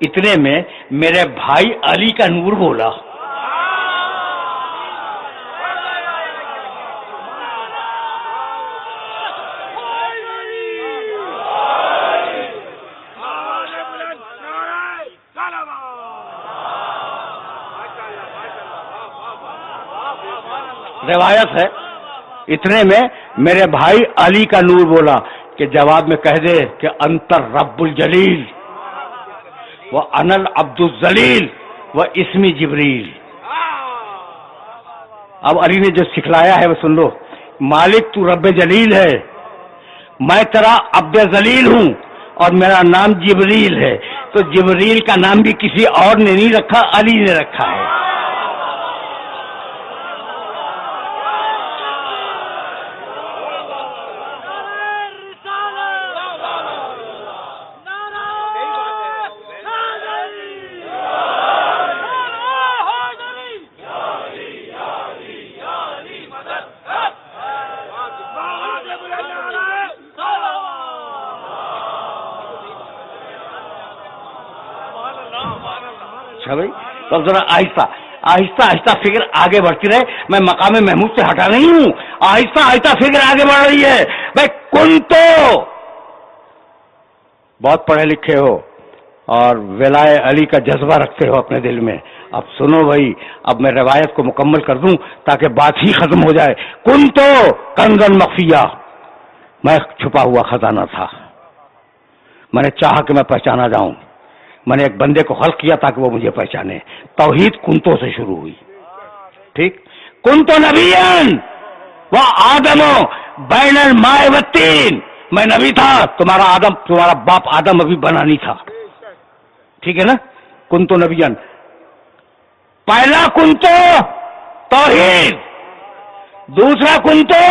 اتنے میں میرے بھائی علی کا نور بولا. روایت ہے اتنے میں میرے بھائی علی کا نور بولا کہ جواب میں کہہ دے کہ انتر رب الجلیل وہ انل عبد الذلیل وہ اسمی جبریل. اب علی نے جو سکھلایا ہے وہ سن لو. مالک تو رب جلیل ہے، میں تیرا عبد ذلیل ہوں اور میرا نام جبریل ہے. تو جبریل کا نام بھی کسی اور نے نہیں رکھا، علی نے رکھا ہے. بھائی تو ذرا آہستہ فکر آگے بڑھتی رہے. میں مقام محمود سے ہٹا نہیں ہوں، آہستہ فکر آگے بڑھ رہی ہے. بھائی کن تو بہت پڑھے لکھے ہو اور ولائے علی کا جذبہ رکھتے ہو اپنے دل میں. اب سنو بھائی، اب میں روایت کو مکمل کر دوں تاکہ بات ہی ختم ہو جائے. کن تو کنزن مخفیہ، میں چھپا ہوا خزانہ تھا. میں نے چاہا کہ میں پہچانا جاؤں. میں نے ایک بندے کو خلق کیا تاکہ وہ مجھے پہچانے. توحید کنتوں سے شروع ہوئی. ٹھیک. کنتو نبیان وہ آدم بین الماء والتین، میں نبی تھا، تمہارا باپ آدم ابھی بنا نہیں تھا. ٹھیک ہے نا. کنتو نبیان، پہلا کنتو توحید، دوسرا کنتو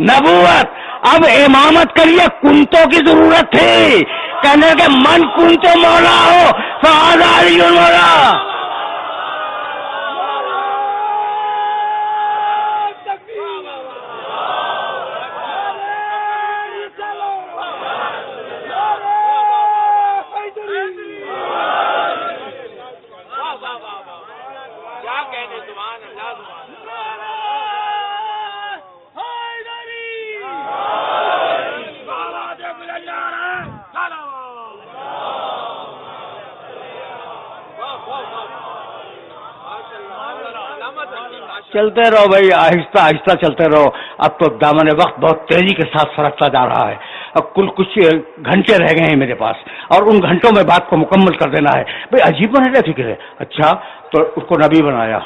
نبوت. اب امامت کے لیے کنتوں کی ضرورت تھی. کہنے کہ من کنتو مولا ہو فہذا علی مولا. چلتے رہو بھائی، آہستہ چلتے رہو. اب تو دامن وقت بہت تیزی کے ساتھ سرکتا جا رہا ہے. اب کل کچھ گھنٹے رہ گئے ہیں میرے پاس اور ان گھنٹوں میں بات کو مکمل کر دینا ہے. بھائی عجیب بنے گا فکر ہے. اچھا تو اس کو نبی بنایا،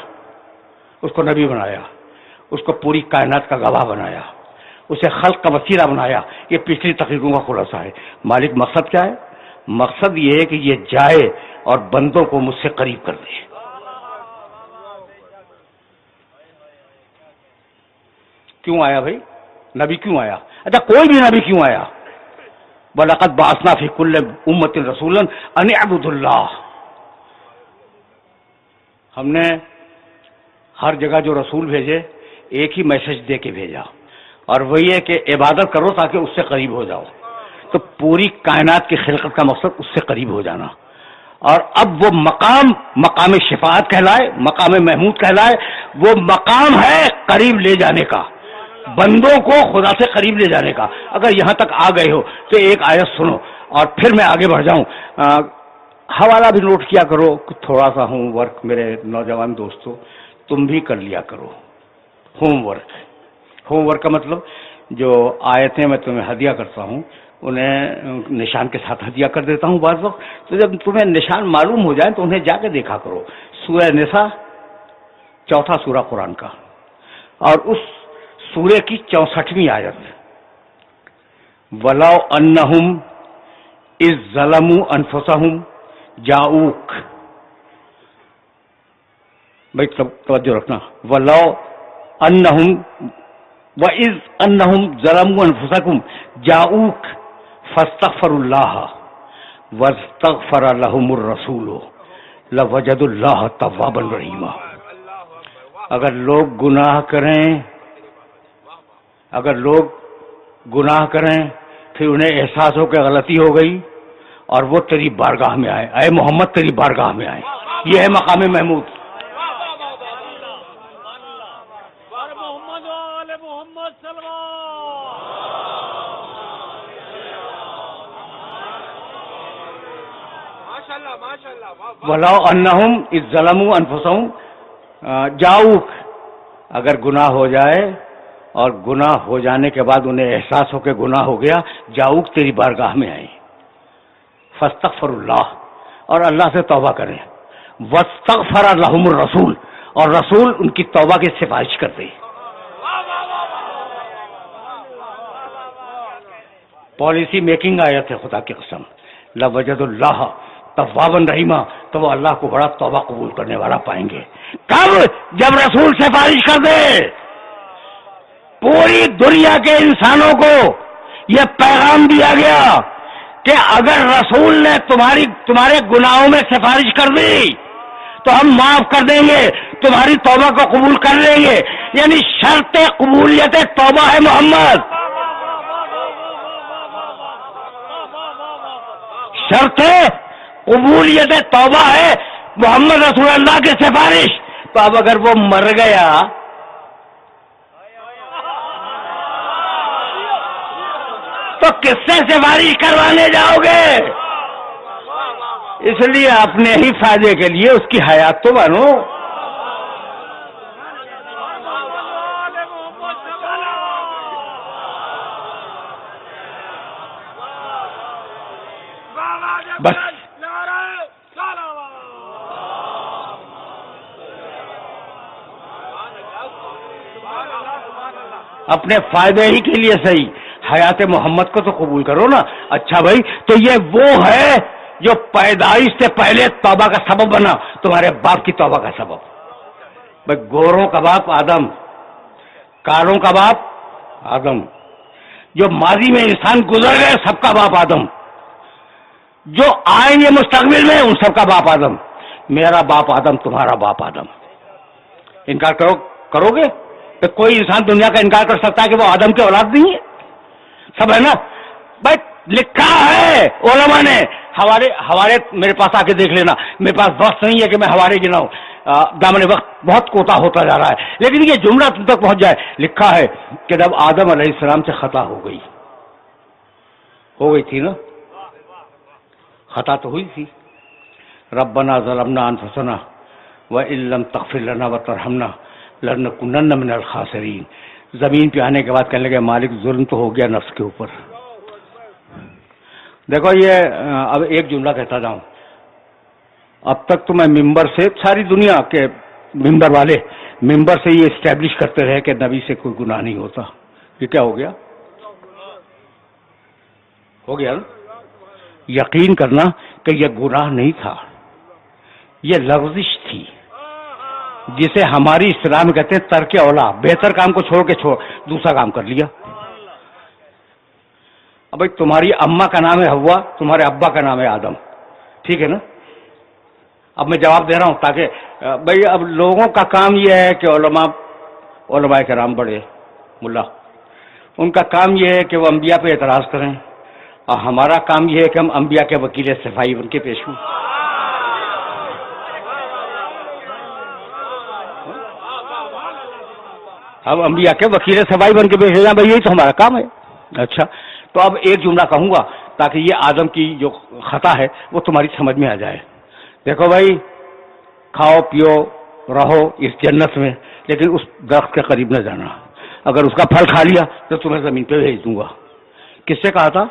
اس کو پوری کائنات کا گواہ بنایا، اسے خلق کا وسیلہ بنایا. یہ پچھلی تقریروں کا خلاصہ ہے. مالک مقصد کیا ہے؟ مقصد یہ ہے کہ یہ جائے اور بندوں کو مجھ سے قریب کر دے. کیوں آیا بھائی؟ نبی کیوں آیا؟ اچھا کوئی بھی نبی کیوں آیا؟ وَلَقَدْ بَعَثْنَا فِي كُلِّ أُمَّةٍ رَسُولًا أَنِ اعْبُدُوا اللَّهَ، ہم نے ہر جگہ جو رسول بھیجے ایک ہی میسج دے کے بھیجا، اور وہی ہے کہ عبادت کرو تاکہ اس سے قریب ہو جاؤ. تو پوری کائنات کی خلقت کا مقصد اس سے قریب ہو جانا. اور اب وہ مقام شفاعت کہلائے، مقام محمود کہلائے، وہ مقام ہے قریب لے جانے کا، بندوں کو خدا سے قریب لے جانے کا. اگر یہاں تک آ گئے ہو تو ایک آیت سنو اور پھر میں آگے بڑھ جاؤں. حوالہ بھی نوٹ کیا کرو، تھوڑا سا ہوم ورک میرے نوجوان دوستو تم بھی کر لیا کرو. ہوم ورک کا مطلب جو آیتیں میں تمہیں ہدیہ کرتا ہوں انہیں نشان کے ساتھ ہدیہ کر دیتا ہوں بعض وقت، تو جب تمہیں نشان معلوم ہو جائے تو انہیں جا کے دیکھا کرو. سورہ نساء 4 سورہ قرآن کا، اور اس سورے کی 64ویں آیت، وَلَوْ أَنَّهُمْ إِذْ ظَلَمُوا أَنفُسَهُمْ جَاءُوكَ. بھائی توجہ رکھنا، وَلَوْ أَنَّهُمْ وَإِذْ أَنَّهُمْ ظَلَمُوا أَنفُسَهُمْ جَاءُوكَ فَاسْتَغْفَرُوا اللَّهَ وَاسْتَغْفَرَ لَهُمُ الرَّسُولُ لَوَجَدُوا اللَّهَ تَوَّابًا رَحِيمًا. اگر لوگ گناہ کریں پھر انہیں احساس ہو کہ غلطی ہو گئی اور وہ تیری بارگاہ میں آئے، اے محمد تیری بارگاہ میں آئے، یہ ہے مقام محمود. وَلَوْ أَنَّهُمْ إِذْ ظَلَمُوا أَنفُسَهُمْ جَاءُوكَ، اگر گناہ ہو جائے اور گناہ ہو جانے کے بعد انہیں احساس ہو کہ گناہ ہو گیا، جاؤک تیری بارگاہ میں آئے، فاستغفر اللہ، اور اللہ سے توبہ کریں، واستغفر لهم الرسول، اور رسول ان کی توبہ کی سفارش کرتے. پالیسی میکنگ آیت ہے خدا کی قسم. لوجد اللہ توابا رحیما، تو وہ اللہ کو بڑا توبہ قبول کرنے والا پائیں گے. کب؟ جب رسول سفارش کر دے. پوری دنیا کے انسانوں کو یہ پیغام دیا گیا کہ اگر رسول نے تمہارے گناہوں میں سفارش کر دی تو ہم معاف کر دیں گے، تمہاری توبہ کو قبول کر لیں گے. یعنی شرط قبولیت توبہ ہے محمد، شرط قبولیت توبہ ہے محمد رسول اللہ کی سفارش. تو اب اگر وہ مر گیا تو کس سے سفارش کروانے جاؤ گے؟ اس لیے اپنے ہی فائدے کے لیے اس کی حیات تو بنو. بس اپنے فائدے ہی کے لیے صحیح حیات محمد کو تو قبول کرو نا. اچھا بھائی، تو یہ وہ ہے جو پیدائش سے پہلے توبہ کا سبب بنا، تمہارے باپ کی توبہ کا سبب. بھائی گوروں کا باپ آدم، کالوں کا باپ آدم، جو ماضی میں انسان گزر گئے سب کا باپ آدم، جو آئیں گے مستقبل میں ان سب کا باپ آدم. میرا باپ آدم، تمہارا باپ آدم. انکار کرو گے؟ تو کوئی انسان دنیا کا انکار کر سکتا ہے کہ وہ آدم کے اولاد نہیں ہے؟ سب ہے نا بھائی. لکھا ہے علماء نے، حوالے میرے پاس آ کے دیکھ لینا. میرے پاس وقت نہیں ہے کہ میں حوالے گناؤں، دامن وقت بہت کوتا ہوتا جا رہا ہے، لیکن یہ جملہ تم تک پہنچ جائے. لکھا ہے کہ جب آدم علیہ السلام سے خطا ہو گئی تھی نا، خطا تو ہوئی تھی. ربنا ظلمنا انفسنا وان لم تغفر لنا وترحمنا لنکونن من الخاسرین. زمین پہ آنے کے بعد کہنے لگے مالک ظلم تو ہو گیا نفس کے اوپر. دیکھو یہ اب ایک جملہ کہتا جاؤں. اب تک تو میں ممبر سے، ساری دنیا کے ممبر والے ممبر سے یہ اسٹیبلش کرتے رہے کہ نبی سے کوئی گناہ نہیں ہوتا. یہ کیا ہو گیا نا؟ یقین کرنا کہ یہ گناہ نہیں تھا، یہ لغزش تھی. جسے ہماری اصطلاح میں کہتے ہیں ترک اولا، بہتر کام کو چھوڑ کے دوسرا کام کر لیا. اب بھائی تمہاری اماں کا نام ہے حوا، تمہارے ابا کا نام ہے آدم، ٹھیک ہے نا؟ اب میں جواب دے رہا ہوں تاکہ بھائی اب لوگوں کا کام یہ ہے کہ علماء کرام بڑے ملا، ان کا کام یہ ہے کہ وہ انبیاء پہ اعتراض کریں، اور ہمارا کام یہ ہے کہ ہم انبیاء کے وکیل صفائی بن کے پیش ہوں. ہم انبیاء کے وکیل صفائی بن کے پیش ہو جائیں، بھائی یہی تو ہمارا کام ہے. اچھا تو اب ایک جملہ کہوں گا تاکہ یہ آدم کی جو خطا ہے وہ تمہاری سمجھ میں آ جائے. دیکھو بھائی، کھاؤ پیو رہو اس جنت میں، لیکن اس درخت کے قریب نہ جانا. اگر اس کا پھل کھا لیا تو تمہیں زمین پہ بھیج دوں گا. کس سے کہا تھا؟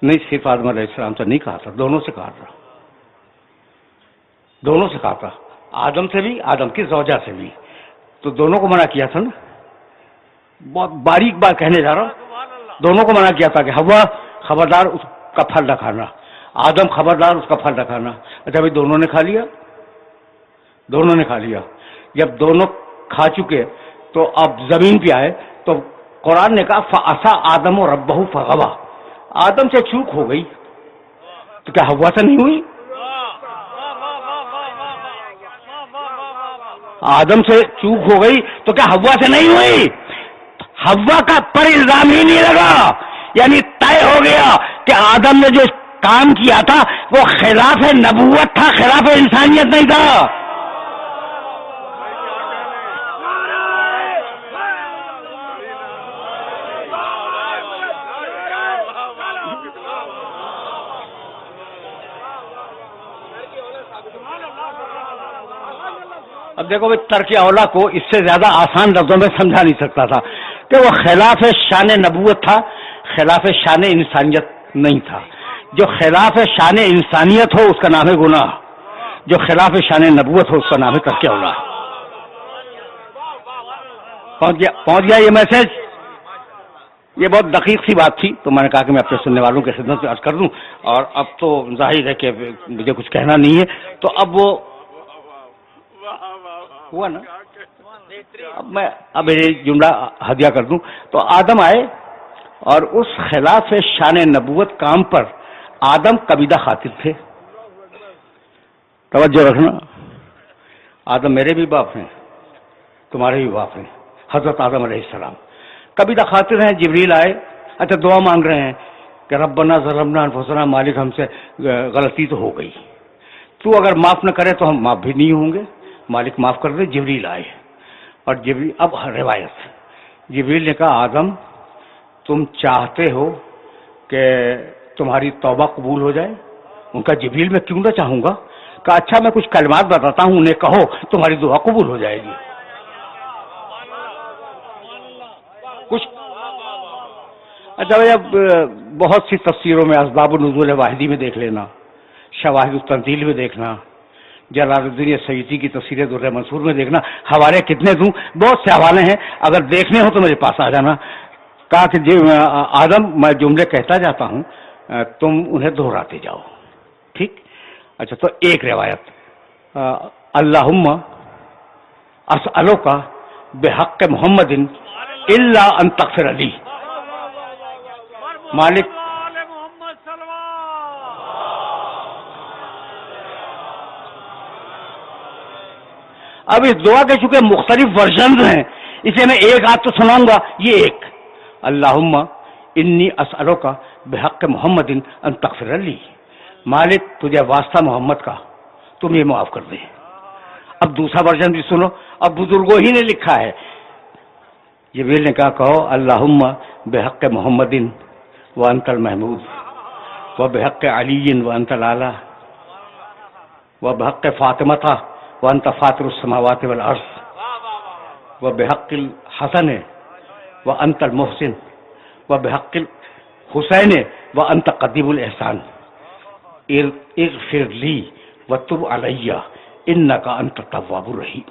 نہیں، صرف آدم علیہ السلام سے نہیں کہا تھا، دونوں سے کہا تھا. دونوں سے کہا تھا، آدم سے بھی، آدم کی زوجہ سے بھی. تو دونوں کو منع کیا تھا نا. بہت باریک بات کہنے جا رہا ہوں. دونوں کو منع کیا تھا کہ حوا خبردار اس کا پھل نہ کھانا، آدم خبردار اس کا پھل نہ کھانا. اچھا بھائی دونوں نے کھا لیا، دونوں نے کھا لیا. جب دونوں کھا چکے تو اب زمین پہ آئے تو قرآن نے کہا فَعَصَىٰ آدَمُ رَبَّهُ فَغَوَىٰ. آدم سے چوک ہو گئی تو کیا حوا سے نہیں ہوئی؟ آدم سے چوک ہو گئی تو کیا حوا سے نہیں ہوئی؟ حوا کا پر الزام ہی نہیں لگا، یعنی طے ہو گیا کہ آدم نے جو کام کیا تھا وہ خلاف نبوت تھا، خلاف انسانیت نہیں تھا. اب دیکھو بھائی، ترک اولا کو اس سے زیادہ آسان لفظوں میں سمجھا نہیں سکتا تھا کہ وہ خلاف شان نبوت تھا، خلاف شان انسانیت نہیں تھا. جو خلاف شان انسانیت ہو اس کا نام ہے گناہ، جو خلاف شان نبوت ہو اس کا نام ہے ترک اولا. پہنچ گیا یہ میسج؟ یہ بہت دقیق سی بات تھی تو میں نے کہا کہ میں اپنے سننے والوں کی خدمت میں عرض کر دوں. اور اب تو ظاہر ہے کہ مجھے کچھ کہنا نہیں ہے، تو اب وہ ہوا نا. اب یہ جملہ ہدیہ کر دوں. تو آدم آئے اور اس خلاف شان نبوت کام پر آدم کبیدہ خاطر تھے. توجہ رکھنا، آدم میرے بھی باپ ہیں، تمہارے بھی باپ ہیں، حضرت آدم علیہ السلام کبیدہ خاطر ہیں. جبریل آئے، اچھا دعا مانگ رہے ہیں کہ ربنا ظلمنا انفسنا، مالک ہم سے غلطی تو ہو گئی، تو اگر معاف نہ کرے تو ہم معاف بھی نہیں ہوں گے، مالک معاف کر دے. جبریل آئے اور جبریل، اب روایت، جبریل نے کہا آدم تم چاہتے ہو کہ تمہاری توبہ قبول ہو جائے؟ ان کا جبریل میں کیوں نہ چاہوں گا. کہا اچھا میں کچھ کلمات بتاتا ہوں، انہیں کہو تمہاری دعا قبول ہو جائے گی. کچھ اچھا بھائی، اب بہت سی تفسیروں میں اسباب النزول واحدی میں دیکھ لینا، شواہد التنزیل میں دیکھنا، جلال الدین سیوطی کی تفسیر درر منصور میں دیکھنا. حوالے کتنے دوں؟ بہت سے حوالے ہیں، اگر دیکھنے ہو تو میرے پاس آ جانا. کہا کہ جی آدم میں جملے کہتا جاتا ہوں، تم انہیں دہراتے جاؤ، ٹھیک؟ اچھا تو ایک روایت، اللہم اسألوک بحق محمد الا ان تغفر لی. مالک اب اس دعا کے چونکہ مختلف ورژنز ہیں، اسے میں ایک آدھ تو سناؤں گا. یہ ایک، اللہم انی اسألوک بحق محمد ان تغفر لی، مالک تجھے واسطہ محمد کا تم یہ معاف کر دے. اب دوسرا ورژن بھی سنو، اب بزرگوں ہی نے لکھا ہے. جبریل نے کہا کہو اللہم بحق محمد وانت المحمود وبحق علی وانت الاعلی وبحق فاطمہ وانت فاطر السماوات والارض وبحق الحسن وانت المحسن وبحق الحسین وانت قدیم الاحسان اغفر لی وتب علی انک انت التواب الرحیم.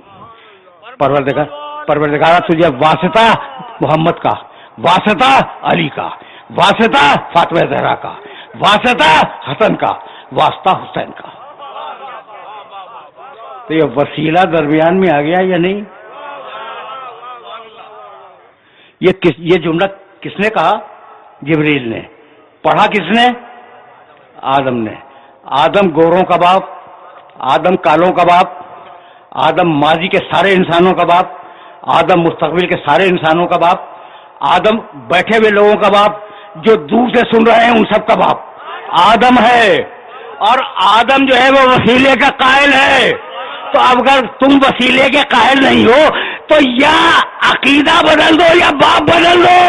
پروردگارہ تجھے واسطہ محمد کا، واسطہ علی کا، واسطہ فاطمہ زہرا کا، واسطہ حسن کا، واسطہ حسین کا. تو یہ وسیلہ درمیان میں آ گیا یا نہیں؟ یہ جملہ کس نے کہا؟ جبریل نے. پڑھا کس نے؟ آدم نے. آدم گوروں کا باپ، آدم کالوں کا باپ، آدم ماضی کے سارے انسانوں کا باپ، آدم مستقبل کے سارے انسانوں کا باپ، آدم بیٹھے ہوئے لوگوں کا باپ، جو دور سے سن رہے ہیں ان سب کا باپ آدم ہے. اور آدم جو ہے وہ وسیلے کا قائل ہے. تو اب اگر تم وسیلے کے قائل نہیں ہو تو یا عقیدہ بدل دو یا باپ بدل دو.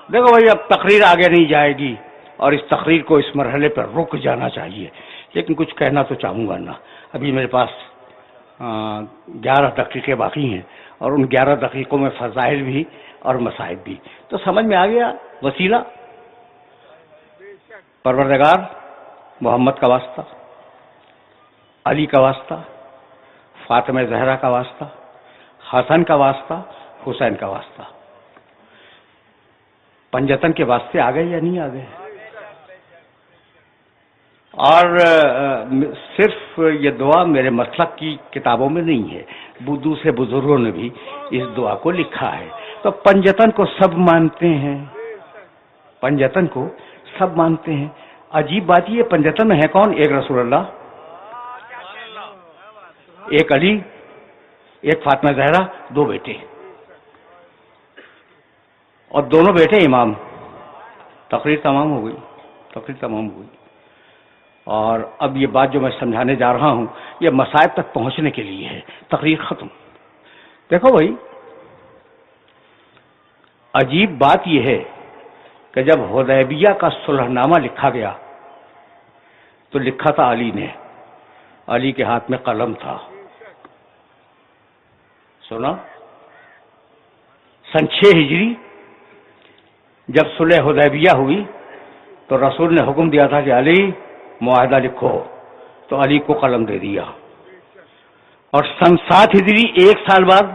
دیکھو بھائی، اب تقریر آگے نہیں جائے گی اور اس تقریر کو اس مرحلے پر رک جانا چاہیے، لیکن کچھ کہنا تو چاہوں گا نا. ابھی میرے پاس 11 دقیقے باقی ہیں اور ان 11 دقیقوں میں فضائل بھی اور مصائب بھی. تو سمجھ میں آ گیا وسیلہ پروردگار محمد کا واسطہ، علی کا واسطہ، فاطمہ زہرا کا واسطہ، حسن کا واسطہ، حسین کا واسطہ. پنجتن کے واسطے آ گئے یا نہیں آ گئے؟ اور صرف یہ دعا میرے مسلک کی کتابوں میں نہیں ہے، دوسرے بزرگوں نے بھی اس دعا کو لکھا ہے. تو پنجتن کو سب مانتے ہیں، پنجتن کو سب مانتے ہیں. عجیب بات یہ، پنجتن میں ہے کون؟ ایک رسول اللہ، ایک علی، ایک فاطمہ زہرا، 2 بیٹے، اور دونوں بیٹے امام. تقریر تمام ہو گئی، تقریر تمام ہو گئی. اور اب یہ بات جو میں سمجھانے جا رہا ہوں یہ مصائب تک پہنچنے کے لیے ہے. تقریر ختم. دیکھو بھائی، عجیب بات یہ ہے کہ جب حدیبیہ کا صلح نامہ لکھا گیا تو لکھا تھا علی نے، علی کے ہاتھ میں قلم تھا. سنا؟ سن 6 ہجری جب صلح حدیبیہ ہوئی تو رسول نے حکم دیا تھا کہ علی معاہدہ لکھو، تو علی کو قلم دے دیا. اور سن 7 ہجری 1 سال بعد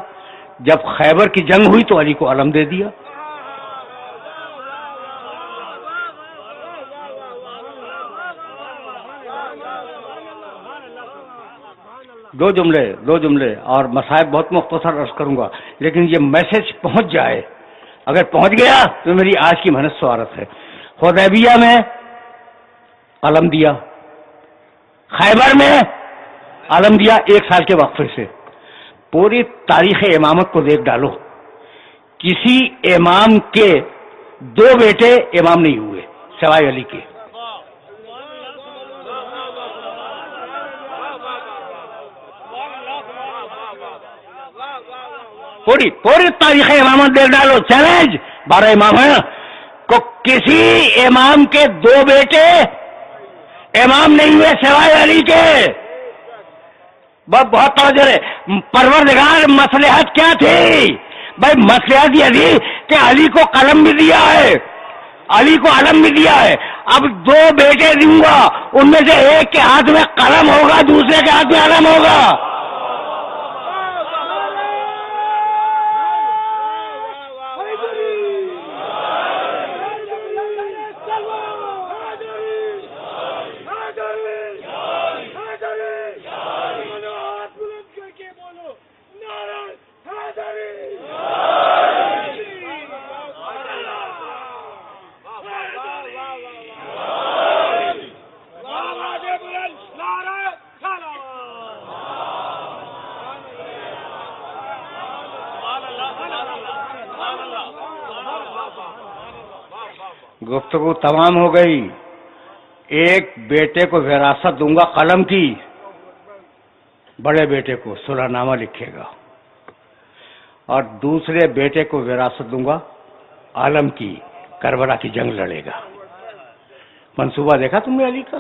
جب خیبر کی جنگ ہوئی تو علی کو علم دے دیا. دو جملے اور مصائب بہت مختصر عرض کروں گا، لیکن یہ میسج پہنچ جائے. اگر پہنچ گیا تو میری آج کی محنت سوارت ہے. حدیبیہ میں علم دیا، خیبر میں علم دیا 1 سال کے وقفے سے. پوری تاریخ امامت کو دیکھ ڈالو، کسی امام کے 2 بیٹے امام نہیں ہوئے سوائے علی کے. پوری تاریخ امامت دیکھ ڈالو، چیلنج 12 امام ہیں کو کسی امام کے 2 بیٹے امام نہیں ہوئے سوائے علی کے. بہت توجہ ہے. پروردگار مصلحت کیا تھی بھائی؟ مصلحت یہ تھی کہ علی کو قلم بھی دیا ہے، علی کو علم بھی دیا ہے. اب 2 بیٹے دوں گا، ان میں سے ایک کے ہاتھ میں قلم ہوگا، دوسرے کے ہاتھ میں علم ہوگا. گفتگو تمام ہو گئی. ایک بیٹے کو وراثت دوں گا قلم کی، بڑے بیٹے کو صلح نامہ لکھے گا. اور دوسرے بیٹے کو وراثت دوں گا عالم کی، کربلا کی جنگ لڑے گا۔ منصوبہ دیکھا تم نے علی کا؟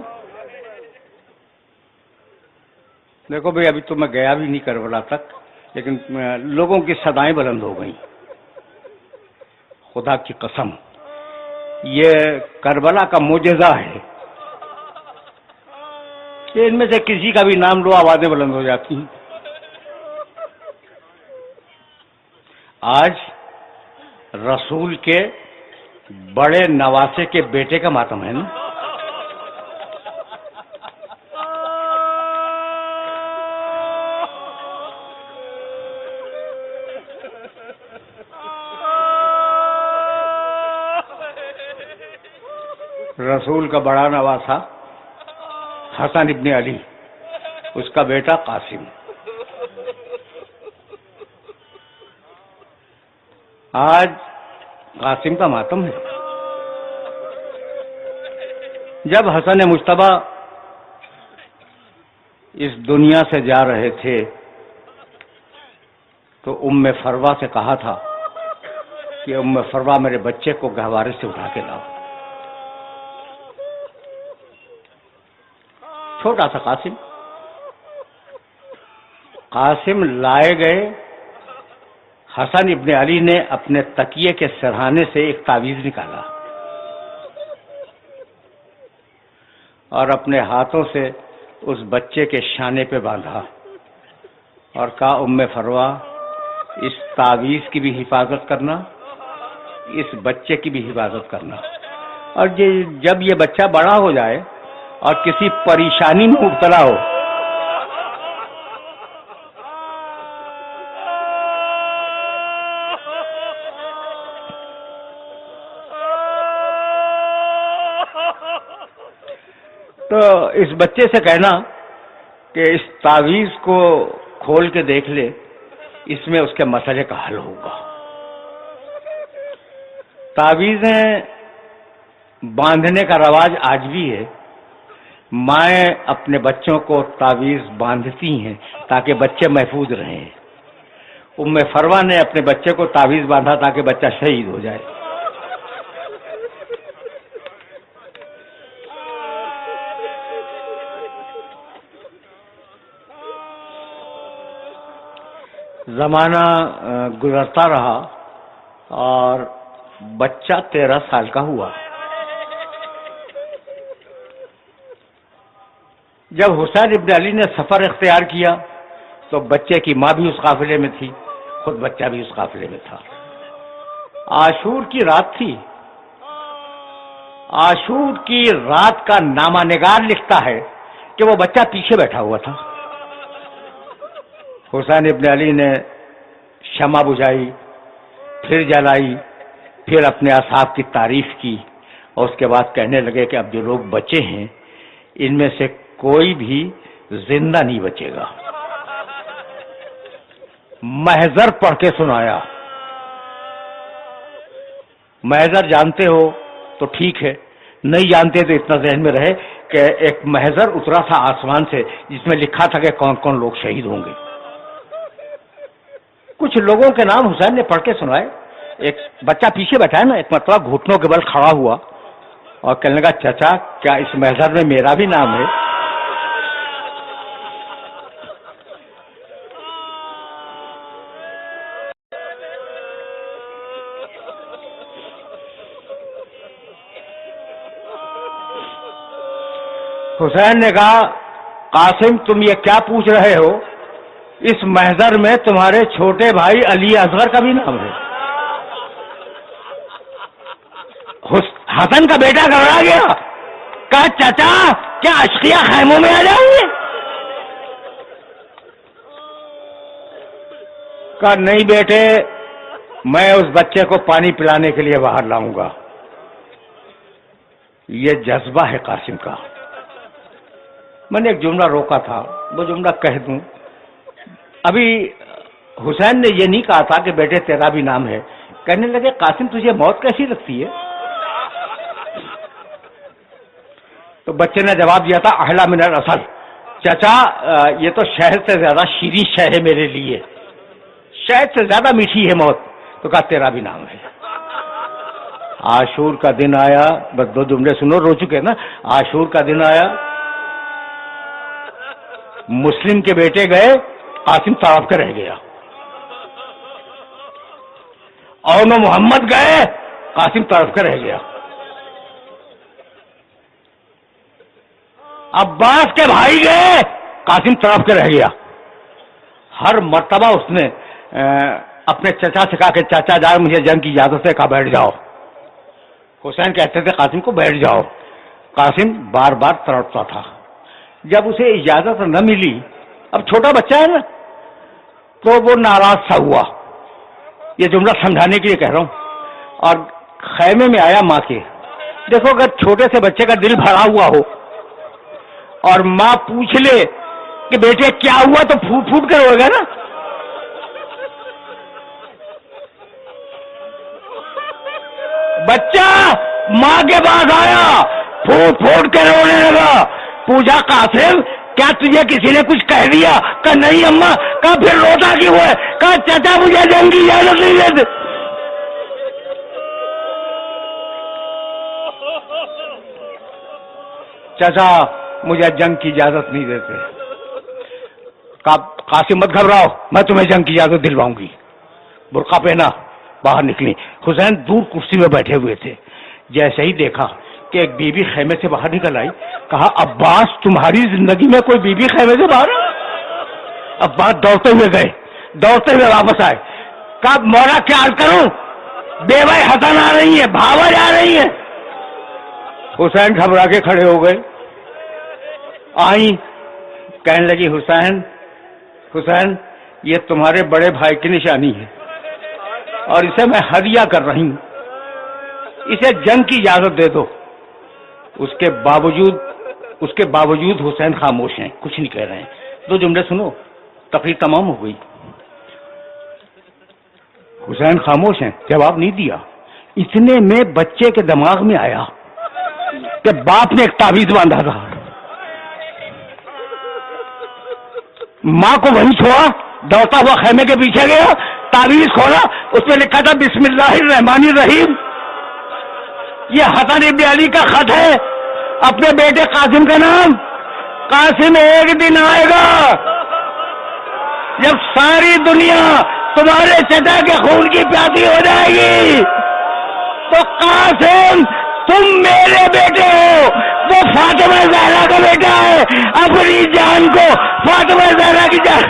دیکھو بھئی، ابھی تو میں گیا بھی نہیں کربلا تک، لیکن لوگوں کی صدائیں بلند ہو گئیں۔ خدا کی قسم، یہ کربلا کا معجزہ ہے کہ ان میں سے کسی کا بھی نام لو آوازیں بلند ہو جاتی ہیں۔ آج رسول کے بڑے نواسے کے بیٹے کا ماتم ہے نا۔ رسول کا بڑا نواسا حسن ابن علی، اس کا بیٹا قاسم۔ آج قاسم کا ماتم ہے۔ جب حسن مجتبی اس دنیا سے جا رہے تھے تو ام فروا سے کہا تھا کہ ام فروا میرے بچے کو گہوارے سے اٹھا کے لاؤ۔ چھوٹا سا قاسم لائے گئے۔ حسن ابن علی نے اپنے تکیے کے سرہانے سے ایک تعویذ نکالا اور اپنے ہاتھوں سے اس بچے کے شانے پہ باندھا اور کہا ام فروا، اس تعویذ کی بھی حفاظت کرنا، اس بچے کی بھی حفاظت کرنا، اور جب یہ بچہ بڑا ہو جائے اور کسی پریشانی میں مبتلا ہو تو اس بچے سے کہنا کہ اس تعویذ کو کھول کے دیکھ لے، اس میں اس کے مسئلے کا حل ہوگا۔ تعویذیں باندھنے کا رواج آج بھی ہے۔ مائیں اپنے بچوں کو تعویذ باندھتی ہیں تاکہ بچے محفوظ رہیں۔ ام فروا نے اپنے بچے کو تعویذ باندھا تاکہ بچہ شہید ہو جائے۔ زمانہ گزرتا رہا اور بچہ 13 سال کا ہوا۔ جب حسین ابن علی نے سفر اختیار کیا تو بچے کی ماں بھی اس قافلے میں تھی، خود بچہ بھی اس قافلے میں تھا۔ عاشور کی رات تھی۔ عاشور کی رات کا نامہ نگار لکھتا ہے کہ وہ بچہ پیچھے بیٹھا ہوا تھا۔ حسین ابن علی نے شمع بجھائی، پھر جلائی، پھر اپنے اصحاب کی تعریف کی اور اس کے بعد کہنے لگے کہ اب جو لوگ بچے ہیں ان میں سے کوئی بھی زندہ نہیں بچے گا۔ محضر پڑھ کے سنایا۔ محضر جانتے ہو تو ٹھیک ہے، نہیں جانتے تو اتنا ذہن میں رہے کہ ایک محضر اترا تھا آسمان سے جس میں لکھا تھا کہ کون کون لوگ شہید ہوں گے۔ کچھ لوگوں کے نام حسین نے پڑھ کے سنائے۔ ایک بچہ پیچھے بیٹھا ہے نا، ایک مرتبہ گھٹنوں کے بل کھڑا ہوا اور کہنے لگا چچا کیا اس محضر میں میرا بھی نام ہے؟ حسین نے کہا قاسم تم یہ کیا پوچھ رہے ہو؟ اس محضر میں تمہارے چھوٹے بھائی علی اصغر کا بھی نام ہے۔ حسن کا بیٹا گھبرا گیا، کہا چچا کیا اشقیاء خیموں میں آ جائیں گے؟ کہا نہیں بیٹے، میں اس بچے کو پانی پلانے کے لیے باہر لاؤں گا۔ یہ جذبہ ہے قاسم کا۔ میں نے ایک جملہ روکا تھا، وہ جملہ کہہ دوں۔ ابھی حسین نے یہ نہیں کہا تھا کہ بیٹے تیرا بھی نام ہے، کہنے لگے قاسم تجھے موت کیسی لگتی ہے؟ تو بچے نے جواب دیا تھا احلی من العسل، چچا یہ تو شہد سے زیادہ شیریں شے ہے میرے لیے، شہد سے زیادہ میٹھی ہے موت، تو کہا تیرا بھی نام ہے۔ عاشور کا دن آیا، بس 2 جملے سنو، رو چکے نا۔ عاشور کا دن آیا، مسلم کے بیٹے گئے، قاسم طواف کے رہ گیا، اور نو محمد گئے، قاسم طرف کا رہ گیا۔ عباس کے بھائی گئے، قاسم طرف کے رہ گیا۔ ہر مرتبہ اس نے اپنے چچا سے کہا کہ چچا جان مجھے جنگ کی اجازت ہے، کہا بیٹھ جاؤ۔ حسین کہتے تھے قاسم کو بیٹھ جاؤ، قاسم بار بار تڑپتا تھا۔ جب اسے اجازت نہ ملی، اب چھوٹا بچہ ہے نا، تو وہ ناراض سا ہوا۔ یہ جملہ سمجھانے کے لیے کہہ رہا ہوں۔ اور خیمے میں آیا ماں کے۔ دیکھو اگر چھوٹے سے بچے کا دل بھرا ہوا ہو اور ماں پوچھ لے کہ بیٹے کیا ہوا، تو پھوٹ پھوٹ کر روئے گا نا۔ بچہ ماں کے پاس آیا، پھوٹ پھوٹ کے رونے لگا۔ پوچھا قاسم کیا تجھے کسی نے کچھ کہہ دیا؟ کہا نہیں اماں۔ کہا پھر روتا کیوں ہے؟ کہا چچا مجھے جنگ کی اجازت نہیں دیتے۔ چچا مجھے جنگ کی اجازت نہیں دیتے۔ کہا قاسم مت گھبراؤ، میں تمہیں جنگ کی اجازت دلواؤں گی۔ برقع پہنا، باہر نکلی۔ حسین دور کرسی میں بیٹھے ہوئے تھے۔ جیسے ہی دیکھا کہ ایک بی بی خیمے سے باہر نکل آئی، کہا عباس تمہاری زندگی میں کوئی بی بی خیمے سے باہر؟ عباس دوڑتے ہوئے گئے، دوڑتے ہوئے واپس آئے۔ کہا مولا کیا عرض کروں، بیوہ حسن آ رہی ہے، بھاوا جا رہی ہے۔ حسین گھبرا کے کھڑے ہو گئے۔ آئی، کہنے لگی حسین حسین یہ تمہارے بڑے بھائی کی نشانی ہے اور اسے میں ہدیہ کر رہی ہوں، اسے جنگ کی اجازت دے دو۔ اس کے باوجود حسین خاموش ہیں، کچھ نہیں کہہ رہے ہیں۔ 2 جملے سنو، تقریر تمام ہو گئی۔ حسین خاموش ہیں، جواب نہیں دیا۔ اتنے میں بچے کے دماغ میں آیا کہ باپ نے ایک تعویذ باندھا تھا۔ ماں کو وہیں چھوڑا، دوڑتا ہوا خیمے کے پیچھے گیا، تعویذ کھولا، اس میں لکھا تھا بسم اللہ الرحمن الرحیم۔ یہ حسن ابن علی کا خط ہے، اپنے بیٹے قاسم کا نام۔ قاسم ایک دن آئے گا جب ساری دنیا تمہارے چچا کے خون کی پیاسی ہو جائے گی، تو قاسم تم میرے بیٹے ہو، وہ فاطمہ زہرا کا بیٹا ہے، اپنی جان کو فاطمہ زہرا کی جان۔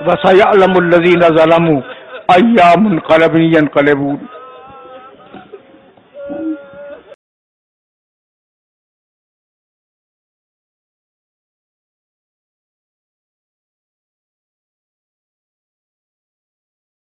وَسَيَعْلَمُ الَّذِينَ ظَلَمُوا أَيَّ مُنقَلَبٍ يَنقَلِبُونَ۔